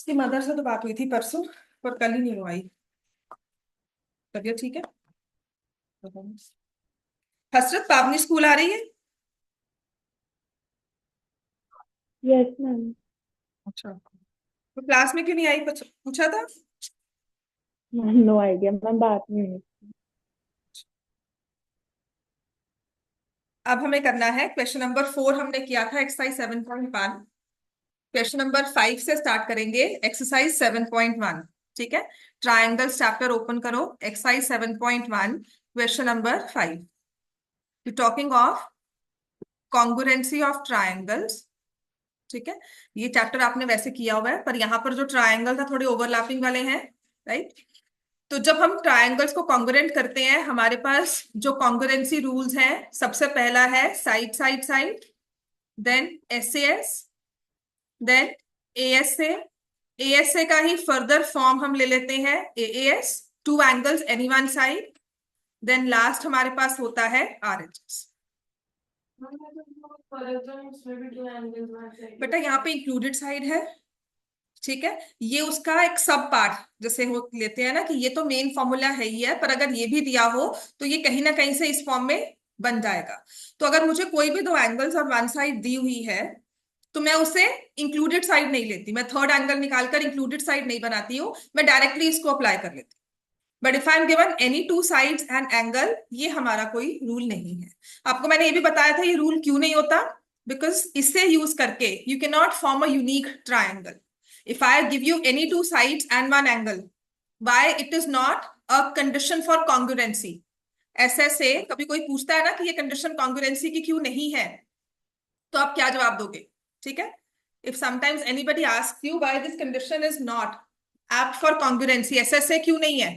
उसकी मदर से तो बात हुई थी परसों, पर कल ही नहीं हो आई। तबीयत ठीक है? हसरत पावनी स्कूल आ रही है? Yes ma'am. अच्छा। तो क्लास में क्यों नहीं आई, कुछ पूछा था? नो आइडिया मैम, बात नहीं हुई। अब हमें करना है क्वेश्चन नंबर 4, हमने किया था एक्सरसाइज 7.1। क्वेश्चन नंबर 5 से स्टार्ट करेंगे, एक्सरसाइज 7.1। ठीक है, ट्राइंगल्स चैप्टर ओपन करो, exercise 7.1, question number 5। Talking of congruency of triangles. ठीक है, ये चैप्टर आपने वैसे किया हुआ है, पर यहाँ पर जो ट्राइंगल था थोड़े ओवरलैपिंग वाले हैं, राइट? तो जब हम ट्राइंगल्स को कॉन्ग्रुएंट करते हैं, हमारे पास जो कॉन्ग्रुएंसी रूल्स हैं, सबसे पहला है side side side, then SS, then ASA. ASA का ही फर्दर फॉर्म हम ले लेते हैं AS, two angles any one side. Then last हमारे पास होता है आरएचएस। बेटा यहाँ पे इंक्लूडेड साइड है, ठीक है, ये उसका एक सब पार्ट जैसे हो लेते हैं ना, कि ये तो मेन फॉर्मूला है ही है, पर अगर ये भी दिया हो तो ये कहीं ना कहीं से इस फॉर्म में बन जाएगा। तो अगर मुझे कोई भी दो एंगल्स और वन साइड दी हुई है, तो मैं उसे इंक्लूडेड साइड नहीं लेती, मैं थर्ड एंगल निकालकर इंक्लूडेड साइड नहीं बनाती हूँ, मैं डायरेक्टली इसको अप्लाई कर लेती हूँ। But if I am given any two sides and angle, ये हमारा कोई रूल नहीं है। आपको मैंने ये भी बताया था ये रूल क्यों नहीं होता, बिकॉज इससे यूज करके you can not form a unique triangle. If I give you any two sides and one angle, why it is not a condition for congruency. ऐसे से कभी कोई पूछता है ना कि ये कंडीशन कॉन्ग्रुएंसी की क्यों नहीं है, तो आप क्या जवाब दोगे? ठीक है, if sometimes anybody asks you why this condition is not apt for congruency, ऐसे से क्यों नहीं है,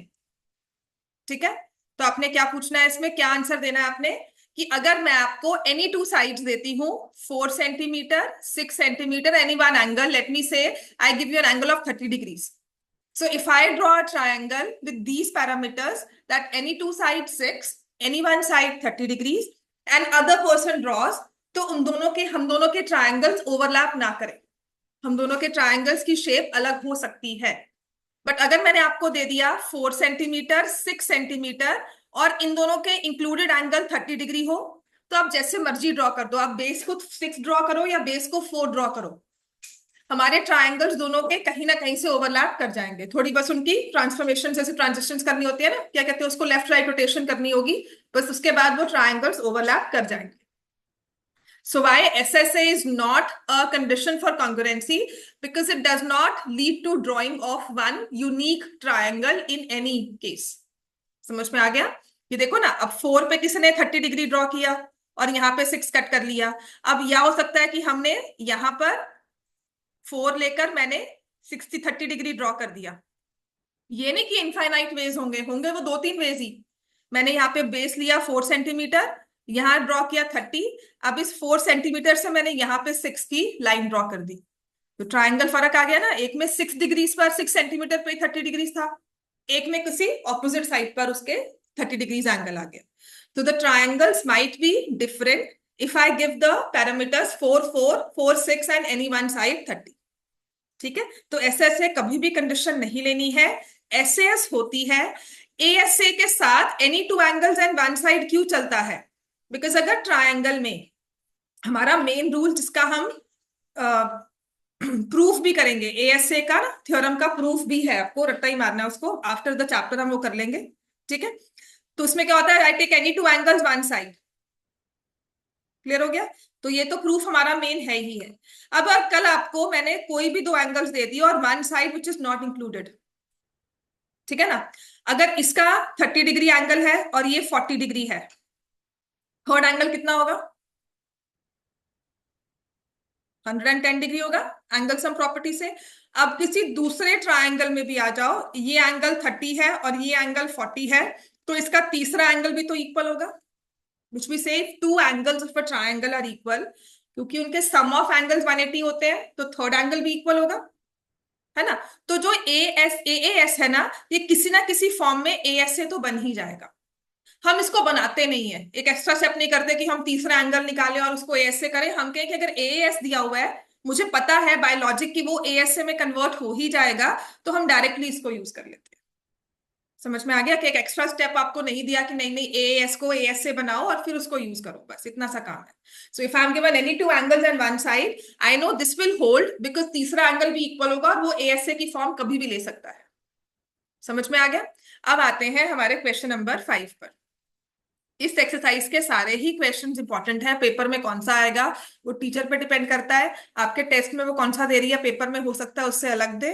ठीक है, तो आपने क्या पूछना है, इसमें क्या आंसर देना है आपने, कि अगर मैं आपको एनी टू साइड्स देती हूँ, 4 centimetre, 6 centimetre, any one angle, let me say I give you an angle of 30 degrees. So if I draw a triangle with these parameters, that any two sides 6, any one side 30 degrees, and other person draws, तो उन दोनों के, हम दोनों के triangles overlap ना करें, हम दोनों के ट्राइंगल्स की शेप अलग हो सकती है। बट अगर मैंने आपको दे दिया 4 सेंटीमीटर, 6 सेंटीमीटर, और इन दोनों के इंक्लूडेड एंगल 30 डिग्री हो, तो आप जैसे मर्जी ड्रॉ कर दो, आप बेस को 6 ड्रॉ करो या बेस को 4 ड्रॉ करो, हमारे ट्राइंगल्स दोनों के कहीं ना कहीं से ओवरलैप कर जाएंगे। थोड़ी बस उनकी ट्रांसफॉर्मेशन जैसे ट्रांजिशंस करनी होती है ना, क्या कहते हैं उसको, लेफ्ट राइट रोटेशन करनी होगी, बस उसके बाद वो ट्राइंगल्स ओवरलैप कर जाएंगे। So why SSA is not a condition for congruency? Because it does not lead to drawing of one unique triangle in any case. समझ में आ गया? ये देखो ना, अब 4 पे किसी ने 30 डिग्री ड्रॉ किया और यहाँ पे 6 कट कर लिया। अब यह हो सकता है कि हमने यहाँ पर 4 लेकर मैंने 30 डिग्री ड्रॉ कर दिया। ये नहीं कि इनफाइनाइट वेज होंगे, होंगे वो 2-3 वेज ही। मैंने यहाँ पे बेस लिया 4 सेंटीमीटर, यहाँ ड्रॉ किया 30, अब इस 4 सेंटीमीटर से मैंने यहाँ पे 6 की लाइन ड्रॉ कर दी, तो ट्राइंगल फर्क आ गया ना, एक में 6 डिग्रीज पर, 6 सेंटीमीटर पे 30 डिग्रीज था, एक में किसी ऑपोजिट साइड पर उसके 30 डिग्रीज एंगल आ गया। तो the triangles might be different if I give the parameters 4, 4, 4, 6 and any one side 30। ठीक है, तो एसएसए कभी भी कंडीशन नहीं लेनी है, एसएस होती है। एएसए के साथ any two angles and one side क्यों चलता है? बिकॉज अगर ट्राइंगल में हमारा मेन रूल जिसका हम प्रूफ भी करेंगे, एएसए का थ्योरम का प्रूफ भी है, आपको रट्टा ही मारना है उसको, आफ्टर द चैप्टर हम वो कर लेंगे। ठीक है, तो उसमें क्या होता है, I take any two angles one side. Clear हो गया? तो ये तो प्रूफ हमारा मेन है ही है। अब कल आपको मैंने कोई भी दो एंगल्स दे दिए और one side which is not included, ठीक है ना, अगर इसका 30 डिग्री एंगल है और ये 40 डिग्री है, थर्ड एंगल कितना होगा? 110 डिग्री होगा एंगल सम प्रॉपर्टी से। अब किसी दूसरे ट्राइंगल में भी आ जाओ, ये एंगल 30 है और ये एंगल 40 है, तो इसका तीसरा एंगल भी तो इक्वल होगा, which we say two angles of a triangle are equal, क्योंकि उनके सम ऑफ एंगल्स 180 होते हैं, तो थर्ड एंगल भी इक्वल होगा, है ना। तो जो ए एस ए एस है ना, ये किसी ना किसी फॉर्म में ए एस से तो बन ही जाएगा। हम इसको बनाते नहीं है, एक एक्स्ट्रा स्टेप नहीं करते कि हम तीसरा एंगल निकालें और उसको ए एस से करें, हम कहें कि अगर ए एस दिया हुआ है मुझे पता है बाय लॉजिक कि वो एएसए में कन्वर्ट हो ही जाएगा, तो हम डायरेक्टली इसको यूज कर लेते हैं। समझ में आ गया कि एक एक्स्ट्रा स्टेप आपको नहीं दिया कि नहीं नहीं एएस को एएस से बनाओ और फिर उसको यूज करो, बस इतना सा काम है। So if I am given any two angles and one side, I know this will hold because तीसरा एंगल भी इक्वल होगा और वो एएसए की फॉर्म कभी भी ले सकता है। समझ में आ गया। अब आते हैं हमारे क्वेश्चन नंबर 5 पर। इस एक्सरसाइज के सारे ही क्वेश्चंस इंपॉर्टेंट है, पेपर में कौन सा आएगा वो टीचर पे डिपेंड करता है, आपके टेस्ट में वो कौन सा दे रही है पेपर में हो सकता है उससे अलग दे।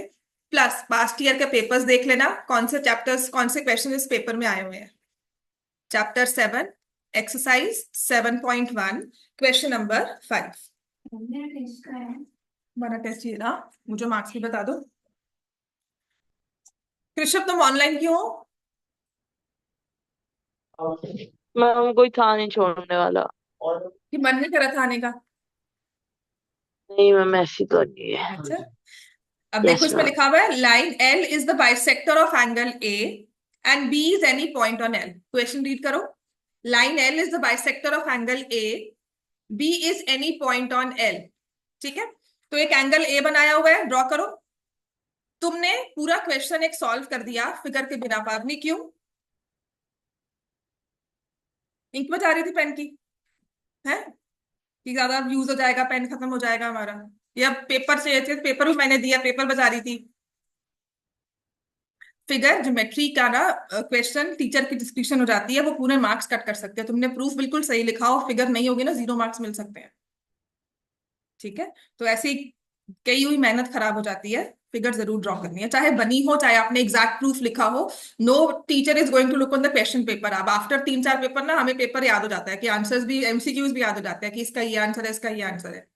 प्लस पास्ट ईयर के पेपर्स देख लेना, कौन से चैप्टर्स कौन से क्वेश्चन इस पेपर में आए हुए हैं। Chapter 7 exercise 7.1 question number 5। हमारा टेस्ट ये ना, मुझे मार्क्स भी बता दो। ऋषभ तुम ऑनलाइन क्यों हो? मैम कोई था नहीं छोड़ने वाला। कि मन नहीं करा था आने का? नहीं मैम ऐसी तो नहीं है। अच्छा, अब देखो यस इसमें मैम। लिखा हुआ है line L is the bisector of angle A and B is any point on L. Question read करो। Line L is the bisector of angle A, B is any point on L. ठीक है, तो एक angle A बनाया हुआ है, draw करो। तुमने पूरा क्वेश्चन एक सॉल्व कर दिया फिगर के बिना, पावनी क्यों? इंक में जा रही थी पेन की है कि ज्यादा यूज हो जाएगा, पेन खत्म हो जाएगा हमारा, या पेपर चाहिए थे, पेपर भी मैंने दिया, पेपर बजा रही थी। फिगर ज्योमेट्री का ना क्वेश्चन टीचर की डिस्क्रिप्शन हो जाती है, वो पूरे मार्क्स कट कर सकते हैं। तुमने प्रूफ बिल्कुल सही लिखा हो, फिगर नहीं होगी ना 0 मार्क्स मिल सकते हैं। ठीक है, तो ऐसी कई हुई मेहनत खराब हो जाती है, फिगर जरूर ड्रॉ करनी है, चाहे बनी हो चाहे आपने एग्जैक्ट प्रूफ लिखा हो। No teacher is going to look on the question paper. अब आफ्टर 3-4 पेपर ना हमें पेपर याद हो जाता है कि आंसर्स भी, एमसीक्यूज भी याद हो जाते हैं कि इसका ये आंसर है, इसका ये आंसर है।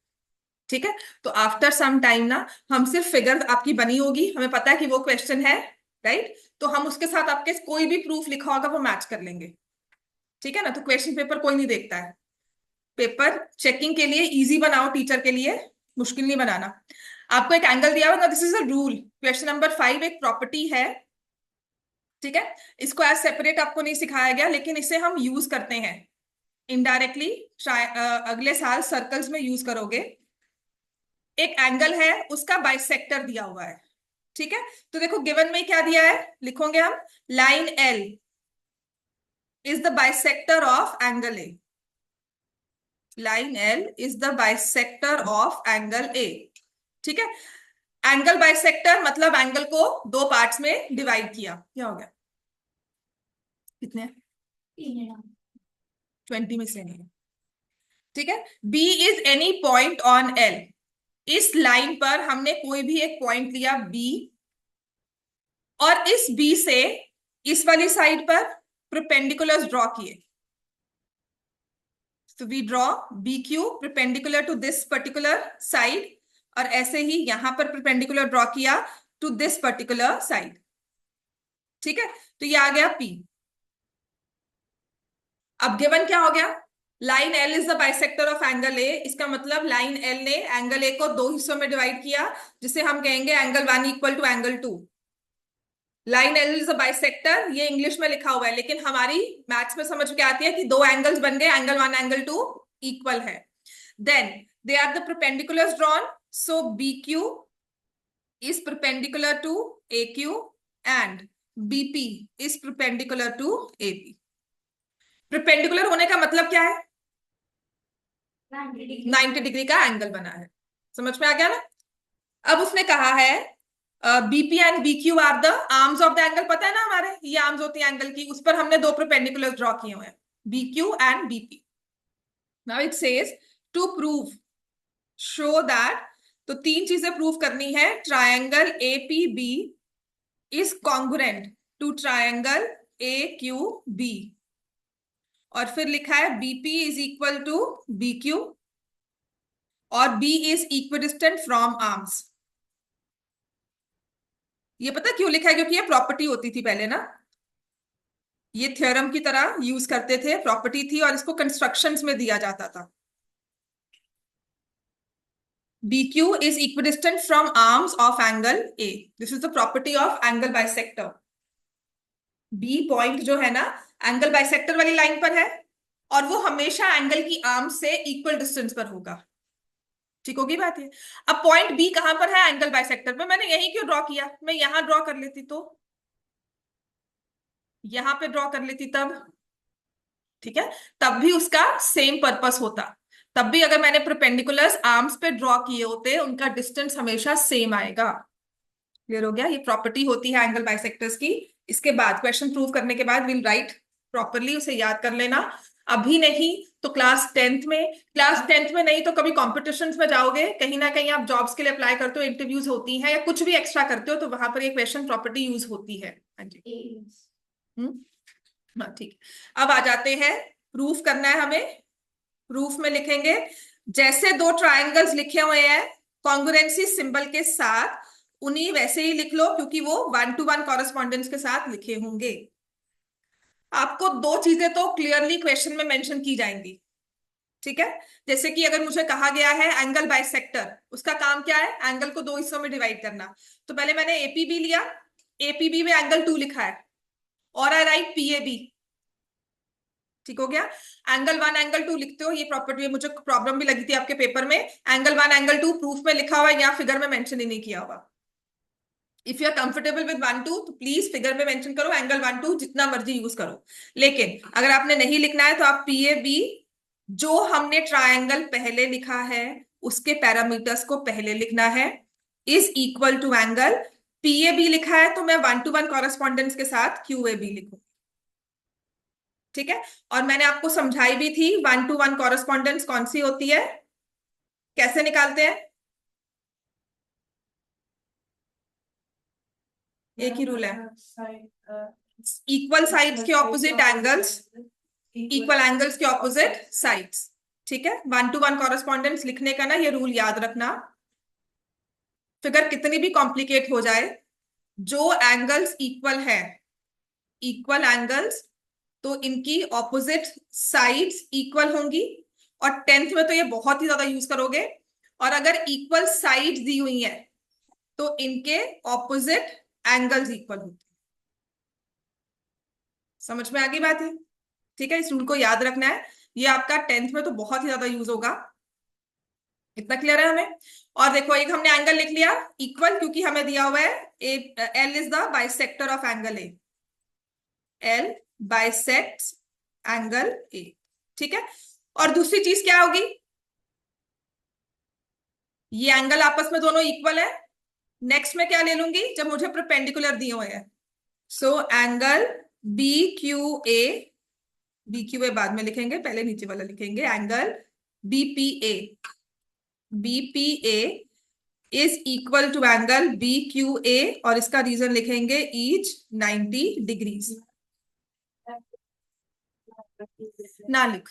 ठीक है, तो आफ्टर सम टाइम ना हम सिर्फ फिगर आपकी बनी होगी, हमें पता है कि वो क्वेश्चन है, राइट, तो हम उसके साथ आपके कोई भी प्रूफ लिखा होगा वो मैच कर लेंगे। ठीक है ना, तो क्वेश्चन पेपर कोई नहीं देखता है। पेपर चेकिंग के लिए इजी बनाओ, टीचर के लिए मुश्किल नहीं बनाना। आपको एक एंगल दिया होगा, this is a rule. Question number 5 एक प्रॉपर्टी है। ठीक है, इसको एज सेपरेट आपको नहीं सिखाया गया, लेकिन इसे हम यूज करते हैं इनडायरेक्टली, अगले साल सर्कल्स में यूज करोगे। एक एंगल है, उसका बाइसेक्टर दिया हुआ है। ठीक है, तो देखो गिवन में क्या दिया है, लिखोगे हम line L is the bisector of angle A. Line L is the bisector of angle ए। ठीक है, एंगल बाइसेक्टर मतलब एंगल को दो पार्ट्स में डिवाइड किया, क्या हो गया, कितने, 20 में से नहीं। ठीक है, B is any point on L. इस लाइन पर हमने कोई भी एक पॉइंट लिया बी, और इस बी से इस वाली साइड पर परपेंडिकुलर्स ड्रॉ किए। So we draw BQ perpendicular to this particular side, और ऐसे ही यहां पर perpendicular ड्रॉ किया to this particular side। ठीक है, तो ये आ गया P। अब गिवन क्या हो गया, line L is the bisector of angle A। इसका मतलब लाइन L ने एंगल A को दो हिस्सों में डिवाइड किया, जिसे हम कहेंगे angle 1 equal to angle 2। Line L is a bisector, ये इंग्लिश में लिखा हुआ है, लेकिन हमारी मैथ्स में समझ के आती है कि दो एंगल्स बन गए, एंगल 1 एंगल 2 इक्वल है। Then they are the perpendiculars drawn, so B Q is perpendicular to A Q and BP is perpendicular to A P. Perpendicular होने का मतलब क्या है, 90 डिग्री का एंगल बना है। समझ में आ गया ना। अब उसने कहा है BP and BQ are the arms of the angle. पता है ना हमारे ये आर्म्स होती है एंगल की, उस पर हमने दो परपेंडिकुलर ड्रॉ किए हुए हैं, BQ and BP. Now it says to prove, show that, तो तीन चीजें प्रूव करनी है। Triangle APB is congruent to triangle AQB, और फिर लिखा है BP is equal to BQ और B is equidistant from arms. ये पता क्यों लिखा है, क्योंकि ये प्रॉपर्टी होती थी पहले ना, ये थ्योरम की तरह यूज करते थे, प्रॉपर्टी थी, और इसको कंस्ट्रक्शंस में दिया जाता था। BQ is equidistant from arms of angle A. This is the property of angle bisector. B point जो है ना एंगल बाइसेक्टर वाली लाइन पर है, और वो हमेशा एंगल की आर्म से इक्वल डिस्टेंस पर होगा। ठीक होगी बात ये। अब पॉइंट बी कहां पर है? एंगल बाइसेक्टर पे। मैंने यही क्यों ड्रॉ किया? मैं यहां ड्रॉ कर लेती तो, यहां पे ड्रॉ कर लेती तब, ठीक है, तब भी उसका सेम पर्पस होता। तब भी अगर मैंने परपेंडिकुलर्स आर्म्स पे ड्रॉ किए होते, उनका डिस्टेंस हमेशा सेम आएगा। क्लियर हो गया? ये प्रॉपर्टी होती है एंगल बाइसेक्टर्स की। इसके बाद क्वेश्चन प्रूव करने के बाद विल राइट प्रॉपरली, उसे याद कर लेना। अभी नहीं तो क्लास टेंथ में, क्लास टेंथ में नहीं तो कभी कॉम्पिटिशन्स में जाओगे, कहीं ना कहीं आप जॉब्स के लिए अप्लाई करते हो, इंटरव्यूज होती हैं, या कुछ भी एक्स्ट्रा करते हो, तो वहां पर ये क्वेश्चन प्रॉपर्टी यूज होती है। हाँ जी। हाँ ठीक है। अब आ जाते हैं, प्रूफ करना है हमें। प्रूफ में लिखेंगे, जैसे दो ट्रायंगल्स लिखे हुए हैं कॉन्ग्रुएंसी सिंबल के साथ, उन्हीं वैसे ही लिख लो, क्योंकि वो 1-to-1 कॉरेस्पॉन्डेंस के साथ लिखे होंगे। आपको दो चीजें तो क्लियरली क्वेश्चन में मेंशन की जाएंगी, ठीक है। जैसे कि अगर मुझे कहा गया है एंगल बाइसेक्टर, उसका काम क्या है? एंगल को दो हिस्सों में डिवाइड करना। तो पहले मैंने एपीबी लिया, एपीबी में एंगल 2 लिखा है, और आई राइट पीएबी। ठीक हो गया? एंगल 1 एंगल 2 लिखते हो, ये प्रॉपर्टी मुझे प्रॉब्लम भी लगी थी आपके पेपर में। एंगल 1 एंगल 2 प्रूफ में लिखा हुआ है, यहाँ फिगर में मेंशन ही नहीं किया हुआ। If you are comfortable with 1-2 तो प्लीज फिगर में मेंशन करो, एंगल 1-2 जितना मर्जी यूज करो। लेकिन अगर आपने नहीं लिखना है तो आप पीएबी, जो हमने ट्रायंगल पहले लिखा है उसके पैरामीटर्स को पहले लिखना है, is equal to angle PAB लिखा है तो मैं 1-to-1 कॉरेस्पॉन्डेंस के साथ क्यूएबी लिखूं। ठीक है? और मैंने आपको समझाई भी थी 1-to-1 कॉरेस्पॉन्डेंस कौन सी होती है, कैसे निकालते हैं। एक ही रूल है, इक्वल साइड्स के ऑपोजिट एंगल्स, इक्वल एंगल्स के ऑपोजिट साइड्स। ठीक है? 1-to-1 कॉरेस्पॉन्डेंस लिखने का ना ये रूल याद रखना। फिगर कितनी भी कॉम्प्लिकेट हो जाए, जो एंगल्स इक्वल है, इक्वल एंगल्स, तो इनकी ऑपोजिट साइड्स इक्वल होंगी। और टेंथ में तो ये बहुत ही ज्यादा यूज करोगे। और अगर इक्वल साइड्स दी हुई है तो इनके ऑपोजिट एंगल्स इक्वल होते हैं। समझ में आ गई बात है? ठीक है, इस रूल को याद रखना है, ये आपका टेंथ में तो बहुत ही ज्यादा यूज होगा। इतना क्लियर है हमें? और देखो, एक हमने एंगल लिख लिया इक्वल, क्योंकि हमें दिया हुआ है L is the bisector of angle A, L bisects angle A. ठीक है? और दूसरी चीज क्या होगी? ये एंगल आपस में दोनों इक्वल है। नेक्स्ट में क्या ले लूंगी जब मुझे परपेंडिकुलर दिए हुए हैं? So angle B Q A, B Q A बाद में लिखेंगे, पहले नीचे वाला लिखेंगे, angle BPA, BPA is equal to angle B Q A, और इसका रीजन लिखेंगे ईच 90 डिग्रीज। ना लिख,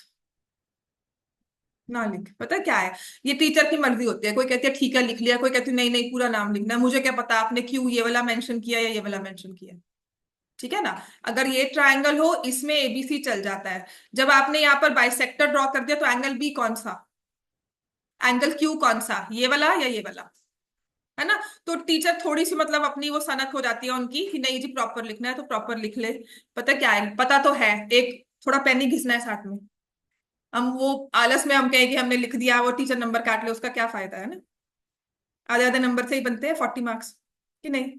ना लिख, पता क्या है, ये टीचर की मर्जी होती है। कोई कहती है ठीक है लिख लिया, कोई कहती है नहीं नहीं पूरा नाम लिखना है। मुझे क्या पता आपने क्यों ये वाला मेंशन किया या ये वाला मेंशन किया। ठीक है ना? अगर ये ट्रायंगल हो, इसमें एबीसी चल जाता है। जब आपने यहाँ पर बाइसेक्टर ड्रॉ कर दिया तो एंगल बी कौन सा, एंगल क्यू कौन सा, ये वाला या ये वाला, है ना? तो टीचर थोड़ी सी मतलब अपनी वो सनक हो जाती है उनकी कि नहीं जी प्रॉपर लिखना है तो प्रॉपर लिख ले। पता क्या है, पता तो है, एक थोड़ा पेन ही घिसना है साथ में। हम वो आलस में हम कहें कि हमने लिख दिया, वो टीचर नंबर काट ले, उसका क्या फायदा है ना? आधे आधे नंबर से ही बनते हैं 40 मार्क्स, कि नहीं?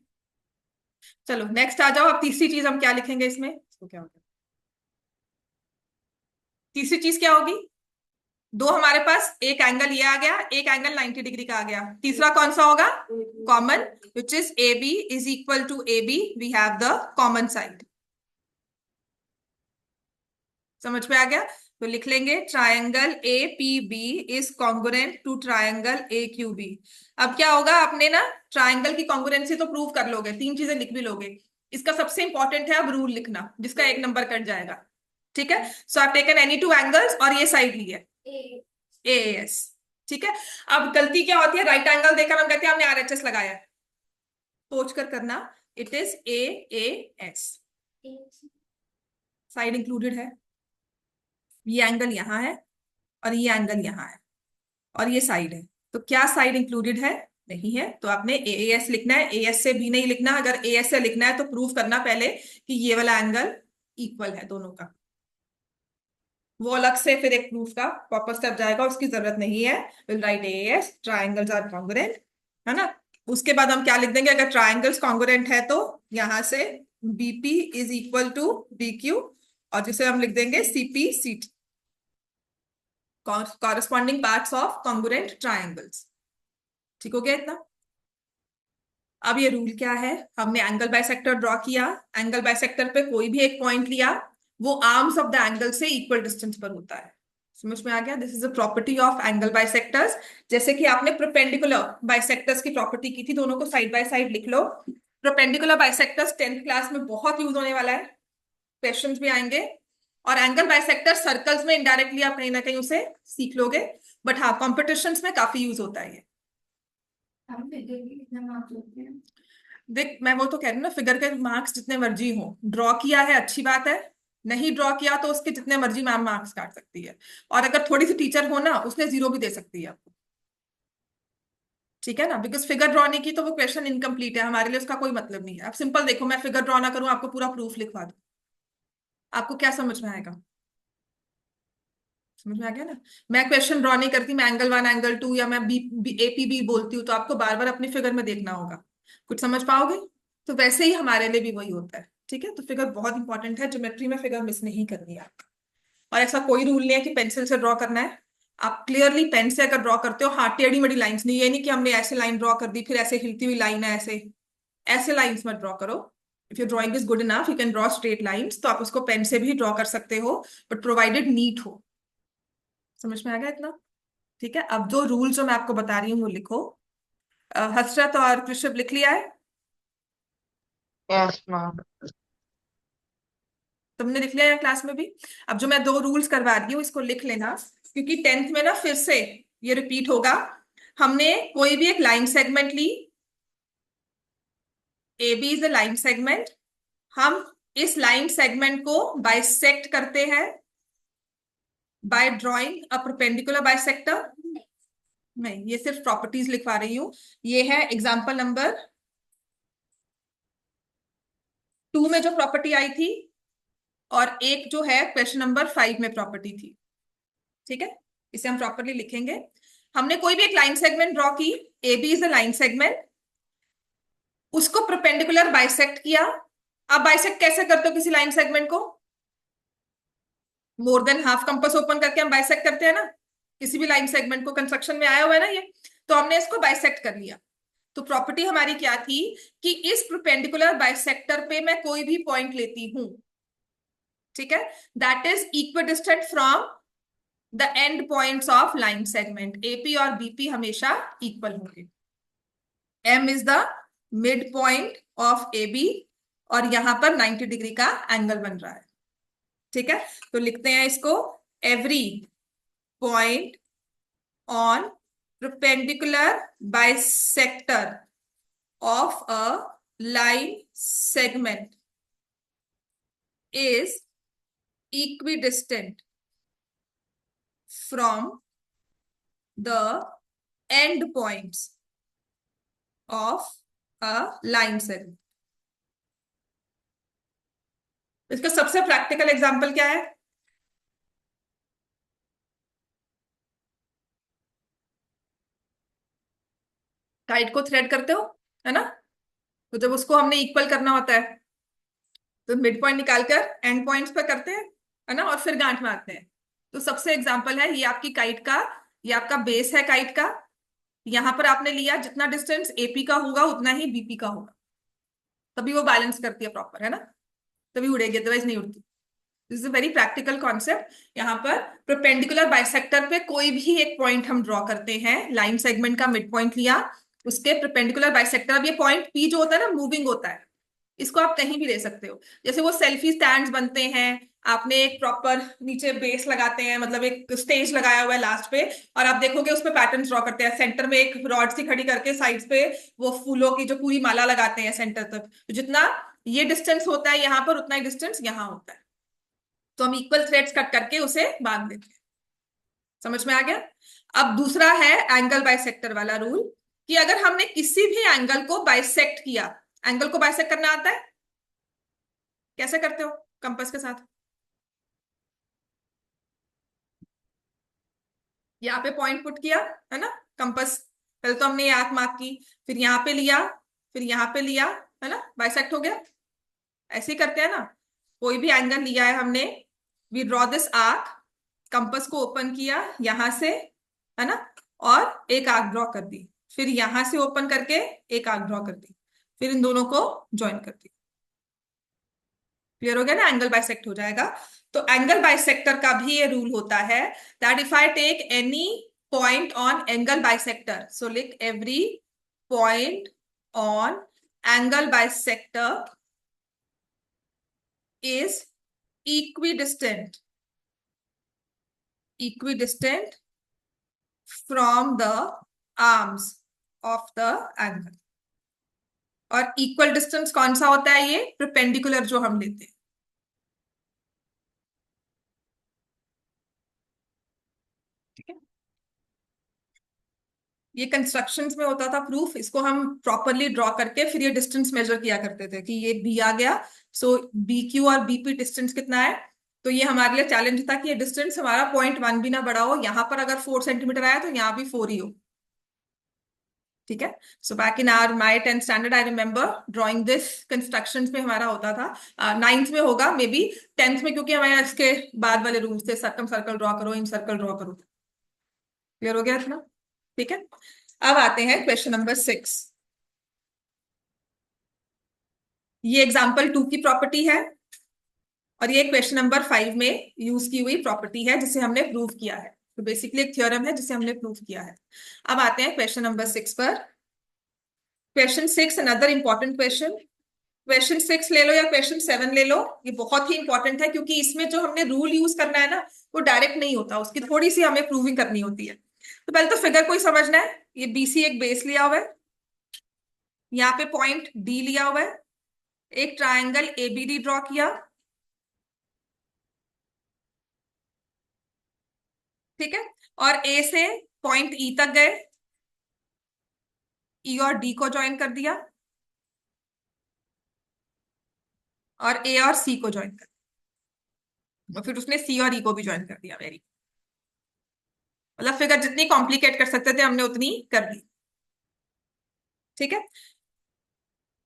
चलो नेक्स्ट आ जाओ। अब तीसरी चीज हम क्या लिखेंगे इसमें, इसको क्या होगा, तीसरी चीज क्या होगी? दो हमारे पास, एक एंगल ये आ गया, एक एंगल 90 डिग्री का आ गया, तीसरा कौन सा होगा? Common, which is A B is equal to A B, we have the common side. समझ में आ गया? तो लिख लेंगे triangle A P B is congruent to triangle A Q B. अब क्या होगा, आपने ना ट्रायंगल की कॉन्ग्रुएंसी तो प्रूव कर लोगे, तीन चीजें लिख भी लोगे। इसका सबसे इंपॉर्टेंट है अब रूल लिखना, जिसका एक नंबर कट जाएगा। ठीक है? So I taken any two angles और ये साइड ली है ए एस। ठीक है? अब गलती क्या होती है, राइट एंगल देखकर हम कहते हैं हमने आरएचएस लगाया है, सोच कर करना, it is A S, side included है। ये एंगल यहां है और ये एंगल यहां है और ये साइड है, तो क्या साइड इंक्लूडेड है? नहीं है। तो आपने ए एस लिखना है, ए एस से भी नहीं लिखना। अगर ए एस से लिखना है तो प्रूव करना पहले कि ये वाला एंगल इक्वल है दोनों का। वो अलग से फिर एक प्रूफ का प्रॉपर स्टेप जाएगा, उसकी जरूरत नहीं है। Will write AS triangles are congruent, है ना। उसके बाद हम क्या लिख देंगे, अगर ट्राइंगल्स कॉन्ग्रुएंट है तो यहां से BP is equal to BQ, और जिसे हम लिख देंगे CPCT, corresponding parts of congruent triangles. ठीक हो गया इतना। अब ये रूल क्या है, हमने एंगल बाइसेक्टर ड्रॉ किया, एंगल बाइसेक्टर पे कोई भी एक पॉइंट लिया, वो आर्म्स ऑफ द एंगल से इक्वल डिस्टेंस पर होता है। समझ में आ गया, this is a property of angle bisectors. जैसे कि आपने परपेंडिकुलर बाइसेक्टर्स की प्रॉपर्टी की थी, दोनों को साइड बाय साइड लिख लो। परपेंडिकुलर बाइसेक्टर्स 10th क्लास में बहुत यूज होने वाला है, क्वेश्चंस भी आएंगे। और एंगल बाइसेक्टर सर्कल्स में इनडायरेक्टली आप कहीं ना कहीं उसे सीख लोगे, बट हाँ कॉम्पिटिशन्स में काफी यूज होता है ये। देख मैं वो तो कह रही हूँ ना, फिगर के मार्क्स जितने मर्जी हो, ड्रॉ किया है अच्छी बात है, नहीं ड्रॉ किया तो उसके जितने मर्जी मैम मार्क्स काट सकती है, और अगर थोड़ी सी टीचर हो ना उसने 0 भी दे सकती है आपको। ठीक है ना, बिकॉज फिगर ड्रॉ नहीं की तो वो क्वेश्चन इनकम्प्लीट है, हमारे लिए उसका कोई मतलब नहीं है। अब सिंपल देखो, मैं फिगर ड्रॉ ना करूं, आपको पूरा प्रूफ लिखवा दूं, आपको क्या समझ में आएगा। समझ में आ गया ना। मैं क्वेश्चन ड्रॉ नहीं करती, मैं एंगल 1 एंगल 2 या मैं एपीबी बोलती हूँ, तो आपको बार बार अपनी फिगर में देखना होगा, कुछ समझ पाओगे। तो वैसे ही हमारे लिए भी वही होता है। ठीक है, तो फिगर बहुत इंपॉर्टेंट है, ज्योमेट्री में फिगर मिस नहीं करनी है। और ऐसा कोई रूल नहीं है कि पेंसिल से ड्रॉ करना है, आप क्लियरली पेन से अगर ड्रॉ करते हो, हाँ टेढ़ी मेढ़ी लाइंस नहीं, ये नहीं कि हमने ऐसे लाइन ड्रॉ कर दी फिर ऐसे हिलती हुई लाइन है, ऐसे ऐसे लाइंस मत ड्रॉ करो। If your drawing is good enough you can draw straight lines, तो आप उसको पेन से भी ड्रॉ कर सकते हो, बट प्रोवाइडेड नीट हो। समझ में आ गया इतना। ठीक है, अब जो रूल जो मैं आपको बता रही हूँ वो लिखो। हसरत और कृषभ लिख लिया है, यस मैम। तुमने लिख लिया है क्लास में भी। अब जो मैं 2 रूल्स करवा रही हूँ इसको लिख लेना, क्योंकि 10th में ना फिर से ये रिपीट होगा। हमने कोई भी एक लाइन सेगमेंट ली, A B is a line segment, हम इस लाइन सेगमेंट को बाइसेक्ट करते हैं by drawing a perpendicular bisector. नहीं, ये सिर्फ प्रॉपर्टीज लिखवा रही हूं। ये है एग्जांपल नंबर 2 में जो प्रॉपर्टी आई थी, और एक जो है क्वेश्चन नंबर 5 में प्रॉपर्टी थी। ठीक है, इसे हम प्रॉपरली लिखेंगे। हमने कोई भी एक लाइन सेगमेंट ड्रॉ की, A B is a line segment, उसको परपेंडिकुलर बाइसेक्ट किया। अब बाइसेक्ट कैसे करते हो किसी लाइन सेगमेंट को, more than half compass open करके हम बाइसेक्ट करते हैं ना, किसी भी लाइन सेगमेंट को, कंस्ट्रक्शन में आया हुआ है ना ये। तो हमने इसको बाइसेक्ट कर लिया। तो प्रॉपर्टी हमारी क्या थी कि इस परपेंडिकुलर बाइसेक्टर पे मैं कोई भी पॉइंट लेती हूं, ठीक है, that is equidistant from the end points of line segment, AP और बीपी हमेशा इक्वल होंगे। M is the mid point of A B, और यहां पर 90 डिग्री का एंगल बन रहा है। ठीक है, तो लिखते हैं इसको, every point on perpendicular bisector of a line segment is equidistant from the end points of a line segment। इसका सबसे प्रैक्टिकल एग्जांपल क्या है, काइट को थ्रेड करते हो, है ना। तो जब उसको हमने इक्वल करना होता है तो मिड पॉइंट निकालकर एंड पॉइंट्स पर करते हैं, है ना, और फिर गांठ मारते हैं। तो सबसे एग्जांपल है ये आपकी काइट का, ये आपका बेस है काइट का। यहां पर आपने लिया जितना डिस्टेंस एपी का होगा उतना ही बीपी का होगा, तभी वो बैलेंस करती है प्रॉपर, है ना, तभी उड़ेगी, अदरवाइज नहीं उड़ती। This is a very practical concept. यहाँ पर परपेंडिकुलर बाइसेक्टर पे कोई भी एक पॉइंट हम ड्रॉ करते हैं, लाइन सेगमेंट का मिड पॉइंट लिया, उसके परपेंडिकुलर बाइसेक्टर। अब ये पॉइंट पी जो होता है ना, मूविंग होता है, इसको आप कहीं भी ले सकते हो। जैसे वो सेल्फी स्टैंड्स बनते हैं, आपने एक प्रॉपर नीचे बेस लगाते हैं, मतलब एक स्टेज लगाया हुआ है लास्ट पे, और आप देखोगे उस पे पैटर्न ड्रॉ करते हैं, सेंटर में एक रॉड सी खड़ी करके साइड्स पे वो फूलों की जो पूरी माला लगाते हैं सेंटर तक। तो जितना ये डिस्टेंस होता है यहाँ पर, उतना ही डिस्टेंस यहाँ होता है, तो हम इक्वल थ्रेड्स कट करके उसे बांध देते हैं। समझ में आ गया। अब दूसरा है एंगल बाइसेक्टर वाला रूल, कि अगर हमने किसी भी एंगल को बाइसेक्ट किया, एंगल को बाइसेक्ट करना आता है, कैसे करते हो, कंपास के साथ। यहाँ पे पॉइंट पुट किया है ना, कंपास, पहले तो हमने आर्क मार्क की, फिर यहाँ पे लिया, फिर यहाँ पे लिया, है ना, बाइसेक्ट हो गया। ऐसे ही करते हैं ना, कोई भी एंगल लिया है हमने, we draw this arc, compass को ओपन किया यहां से, है ना, और एक आर्क ड्रॉ कर दी, फिर यहां से ओपन करके एक आर्क ड्रॉ कर दी, फिर इन दोनों को ज्वाइन कर दी। क्लियर हो गया ना, एंगल बाइसेक्ट हो जाएगा। तो एंगल बाइसेक्टर का भी ये रूल होता है that if I take any point on angle bisector, so लिख every point on angle bisector is equidistant from the arms of the angle। और इक्वल डिस्टेंस कौन सा होता है, ये परपेंडिकुलर जो हम लेते हैं, ठीक है। ये कंस्ट्रक्शंस में होता था प्रूफ, इसको हम प्रॉपरली ड्रॉ करके फिर ये डिस्टेंस मेजर किया करते थे कि ये बी आ गया, सो बी क्यू और बीपी डिस्टेंस कितना है। तो ये हमारे लिए चैलेंज था कि ये डिस्टेंस हमारा 0.1 भी ना बड़ा हो, यहाँ पर अगर 4 सेंटीमीटर आया तो यहाँ भी 4 ही हो, ठीक है। So back in our my 10th standard I remember drawing this, constructions में हमारा होता था, 9th में होगा मे बी, 10th में क्योंकि हमारे इसके बाद वाले रूल्स थे, सर्कम सर्कल ड्रॉ करो, इन सर्कल ड्रॉ करो। क्लियर हो गया इतना, ठीक है। अब आते हैं क्वेश्चन नंबर 6। ये एग्जाम्पल 2 की प्रॉपर्टी है और ये क्वेश्चन नंबर 5 में यूज की हुई प्रॉपर्टी है जिसे हमने प्रूव किया है। तो बेसिकली एक थ्योरम है जिसे हमने प्रूव किया है। अब आते हैं क्वेश्चन नंबर 6 पर। Question 6 another important question, question 6 ले लो या क्वेश्चन 7 ले लो, ये बहुत ही इंपॉर्टेंट है क्योंकि इसमें जो हमने रूल यूज करना है ना वो डायरेक्ट नहीं होता, उसकी थोड़ी सी हमें प्रूविंग करनी होती है। तो पहले तो फिगर कोई समझना है, ये बीसी एक बेस लिया हुआ है, यहाँ पे पॉइंट डी लिया हुआ है, एक ट्रायंगल एबीडी ड्रॉ किया, ठीक है, और ए से पॉइंट ई तक गए, ई और डी को ज्वाइन कर दिया और ए और सी को ज्वाइन कर दिया, और फिर उसने सी और ई को भी ज्वाइन कर दिया। वेरी, मतलब फिगर जितनी कॉम्प्लिकेट कर सकते थे हमने उतनी कर दी, ठीक है।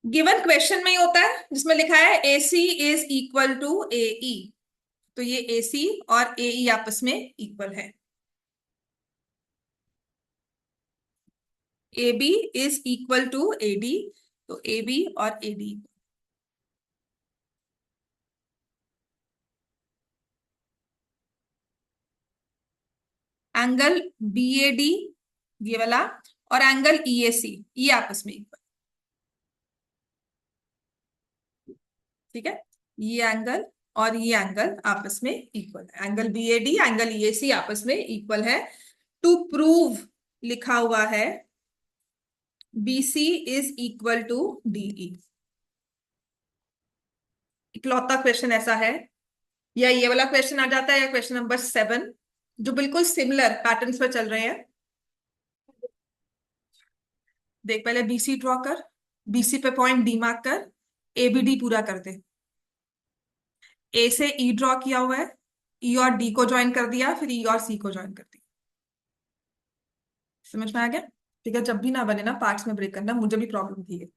गिवन क्वेश्चन में ही होता है जिसमें लिखा है ए सी इज इक्वल टू ए ई, तो ये ए सी और ए ई आपस में इक्वल है। A B is equal to A D, तो ए बी और A D, angle B A D ये वाला और एंगल ई ए सी ये आपस में इक्वल, ठीक है। ये एंगल और ये एंगल आपस में इक्वल है, angle B A D angle E A C आपस में इक्वल है। टू प्रूव लिखा हुआ है B C is equal to D E. इकलौता क्वेश्चन ऐसा है, या ये वाला क्वेश्चन आ जाता है या क्वेश्चन नंबर 7 जो बिल्कुल सिमिलर पैटर्न्स पर चल रहे हैं। देख पहले बीसी ड्रॉ कर, बीसी पे पॉइंट डी मार्क कर, एबीडी पूरा कर दे। ए से ई ड्रॉ किया हुआ है, ई और डी को ज्वाइन कर दिया, फिर ई और सी को ज्वाइन कर दिया। समझ में आ गया, ठीक है। जब भी ना बने ना पार्ट्स में ब्रेक करना, मुझे भी प्रॉब्लम थी है,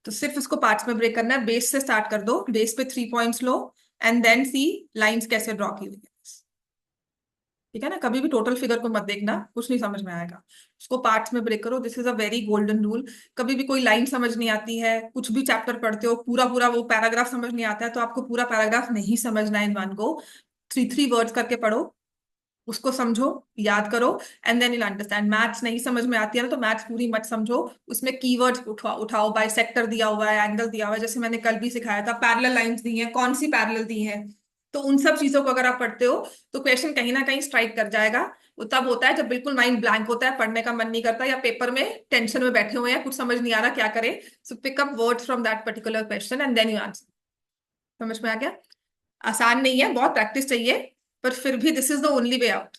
तो सिर्फ उसको पार्ट्स में ब्रेक करना है। बेस से स्टार्ट कर दो, बेस पे 3 पॉइंट्स लो एंड देन सी लाइंस कैसे ड्रॉ की हुई है, ठीक है ना। कभी भी टोटल फिगर को मत देखना, कुछ नहीं समझ में आएगा, उसको पार्ट्स में ब्रेक करो। This is a very golden rule. कभी भी कोई लाइन समझ नहीं आती है, कुछ भी चैप्टर पढ़ते हो, पूरा पूरा वो पैराग्राफ समझ नहीं आता है, तो आपको पूरा पैराग्राफ नहीं समझना है इन वन को, 3 वर्ड्स करके पढ़ो, उसको समझो, याद करो, and then you understand. Maths नहीं समझ में आती है ना तो मैथ्स पूरी मत समझो, उसमें कीवर्ड्स उठाओ, बाइसेक्टर दिया हुआ है, एंगल दिया हुआ है, जैसे मैंने कल भी सिखाया था, पैरेलल लाइंस दी हैं, कौन सी पैरेलल दी हैं, तो उन सब चीजों को अगर आप पढ़ते हो तो क्वेश्चन कहीं ना कहीं स्ट्राइक कर जाएगा। वो तब होता है जब बिल्कुल माइंड ब्लैंक होता है, पढ़ने का मन नहीं करता, या पेपर में टेंशन में बैठे हुए हैं, कुछ समझ नहीं आ रहा क्या करें, so pick up words from that particular question and then you answer. समझ में आ गया, आसान नहीं है, बहुत प्रैक्टिस चाहिए, पर फिर भी this is the only way out.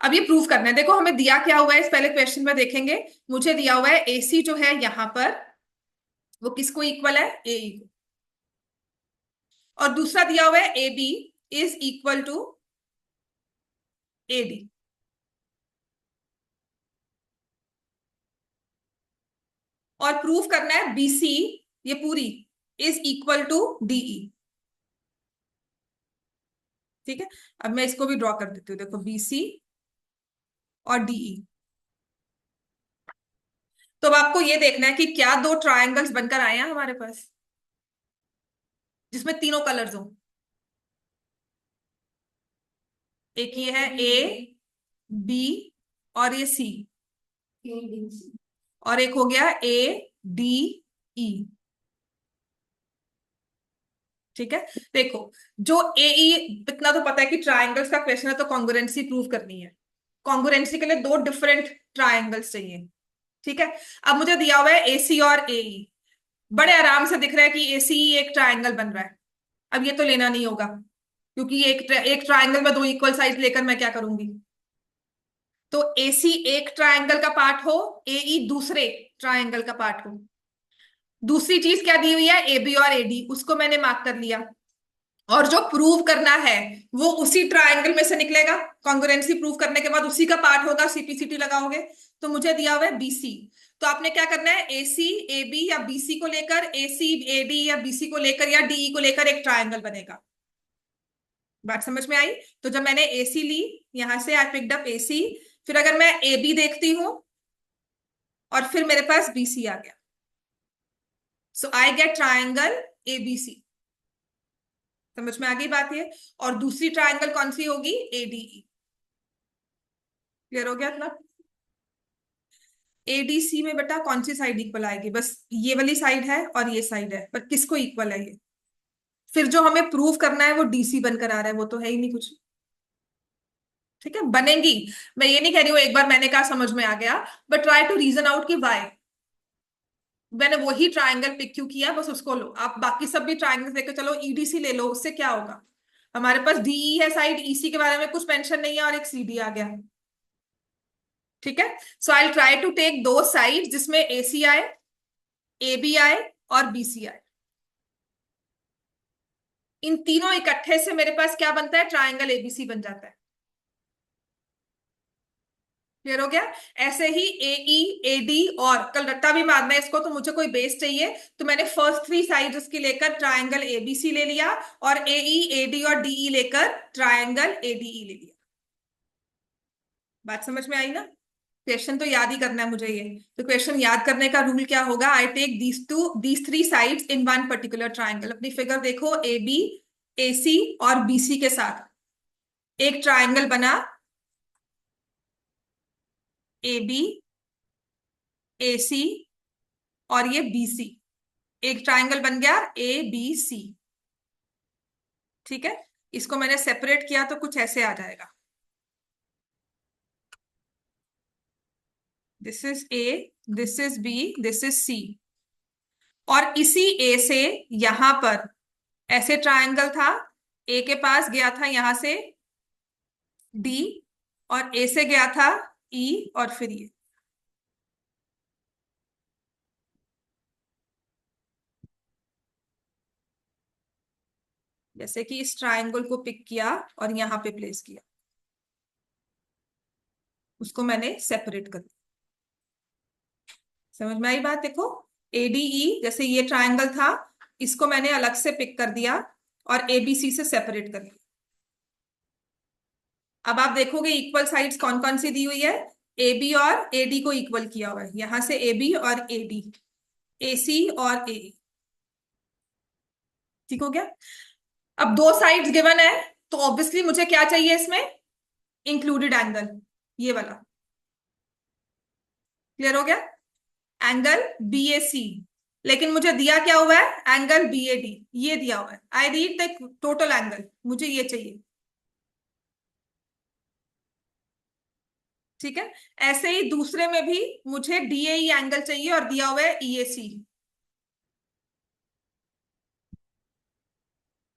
अब ये प्रूव करना है, देखो हमें दिया क्या हुआ है इस पहले क्वेश्चन में देखेंगे। मुझे दिया हुआ है एसी जो है यहां पर वो किसको इक्वल है, ए को, और दूसरा दिया हुआ है A B is equal to A D. और प्रूफ करना है बीसी, ये पूरी इज इक्वल टू डीई। ठीक है, अब मैं इसको भी ड्रॉ कर देती हूँ, देखो बीसी और डीई। तो अब आपको ये देखना है कि क्या दो ट्रायंगल्स बनकर आए हैं हमारे पास जिसमें तीनों कलर्स हो। एक ये है ए बी और ये सी, और एक हो गया ए डी ई। ठीक है, देखो जो ए ई, इतना तो पता है कि ट्रायंगल्स का क्वेश्चन है तो कॉन्ग्रुएंसी प्रूव करनी है। कॉन्ग्रुएंसी के लिए दो डिफरेंट ट्रायंगल्स चाहिए। ठीक है, अब मुझे दिया हुआ है ए सी और ए ई, बड़े आराम से दिख रहा है कि ए सी ई एक ट्रायंगल बन रहा है। अब ये तो लेना नहीं होगा, क्योंकि एक ट्रायंगल में दो इक्वल साइड लेकर मैं क्या करूंगी। तो ए सी एक ट्रायंगल का पार्ट हो, ए ई दूसरे ट्रायंगल का पार्ट हो। दूसरी चीज क्या दी हुई है, ए बी और ए डी, उसको मैंने मार्क कर लिया। और जो प्रूव करना है वो उसी ट्रायंगल में से निकलेगा। कॉन्ग्रुएंसी प्रूव करने के बाद उसी का पार्ट होगा, सीपीसीटी लगाओगे। तो मुझे दिया हुआ है बीसी, तो आपने क्या करना है, ए सी ए बी या बीसी को लेकर, ए सी ए डी या बीसी को लेकर, या डीई को लेकर एक ट्रायंगल बनेगा। बात समझ में आई? तो जब मैंने ए सी ली, यहां से आई पिक्ड अप ए सी, फिर अगर मैं ए बी देखती हूं और फिर मेरे पास बीसी आ गया, सो आई गेट ट्रायंगल एबीसी। समझ में आ गई बात ये? और दूसरी ट्रायंगल कौन सी होगी, एडीई। क्लियर हो गया इतना? एडीसी में बेटा कौन सी साइड इक्वल आएगी, बस ये वाली साइड है और ये साइड है, पर किसको इक्वल है ये? फिर जो हमें प्रूव करना है वो डीसी बनकर आ रहा है, वो तो है ही नहीं कुछ। ठीक है, बनेंगी। मैं ये नहीं कह रही हूँ एक बार मैंने कहा समझ में आ गया, but try to reason out कि वाई मैंने वही ट्रायंगल पिक क्यों किया, बस उसको लो आप। बाकी सब भी ट्रायंगल लेकर चलो, ईडीसी ले लो, उससे क्या होगा। हमारे पास डीई है साइड, ईसी के बारे में कुछ मेंशन नहीं है, और एक सीडी आ गया। ठीक है, so I try to take दो साइड जिसमें एसी आए, ए बी आए और बीसी आए। इन तीनों इकट्ठे से मेरे पास क्या बनता है, ट्रायंगल एबीसी बन जाता है। क्लियर हो गया? ऐसे ही ए ई ए डी, और कल रट्टा भी मारना है इसको, तो मुझे कोई बेस चाहिए, तो मैंने फर्स्ट थ्री साइड उसकी लेकर ट्रायंगल एबीसी ले लिया, और ए ई ए डी और डीई लेकर ट्रायंगल एडीई ले लिया। बात समझ में आई ना? क्वेश्चन तो याद ही करना है मुझे ये। तो क्वेश्चन याद करने का रूल क्या होगा, I take these three sides in one particular triangle. अपनी फिगर देखो, ए बी ए सी और बीसी के साथ एक ट्रायंगल बना, ए बी ए सी और ये बीसी, एक ट्रायंगल बन गया ए बी सी। ठीक है, इसको मैंने सेपरेट किया तो कुछ ऐसे आ जाएगा, this is A, this is B, this is C. और इसी ए से यहां पर ऐसे ट्रायंगल था, ए के पास गया था यहां से डी, और ए से गया था ई, और फिर ये। जैसे कि इस ट्रायंगल को पिक किया और यहां पे प्लेस किया, उसको मैंने सेपरेट कर दिया। समझ में आई बात? देखो एडीई, जैसे ये ट्रायंगल था, इसको मैंने अलग से पिक कर दिया और एबीसी से सेपरेट कर दिया। अब आप देखोगे इक्वल साइड्स कौन कौन सी दी हुई है, ए बी और ए डी को इक्वल किया हुआ है, यहां से ए बी और ए डी, ए सी और ए। ठीक हो गया? अब दो साइड्स गिवन है, तो ऑब्वियसली मुझे क्या चाहिए इसमें, इंक्लूडेड एंगल, ये वाला। क्लियर हो गया? एंगल बी ए सी, लेकिन मुझे दिया क्या हुआ है, एंगल बी ए डी, ये दिया हुआ है। I read the total angle, मुझे ये चाहिए। ठीक है, ऐसे ही दूसरे में भी मुझे डीएई एंगल चाहिए और दिया हुआ है ईएसी।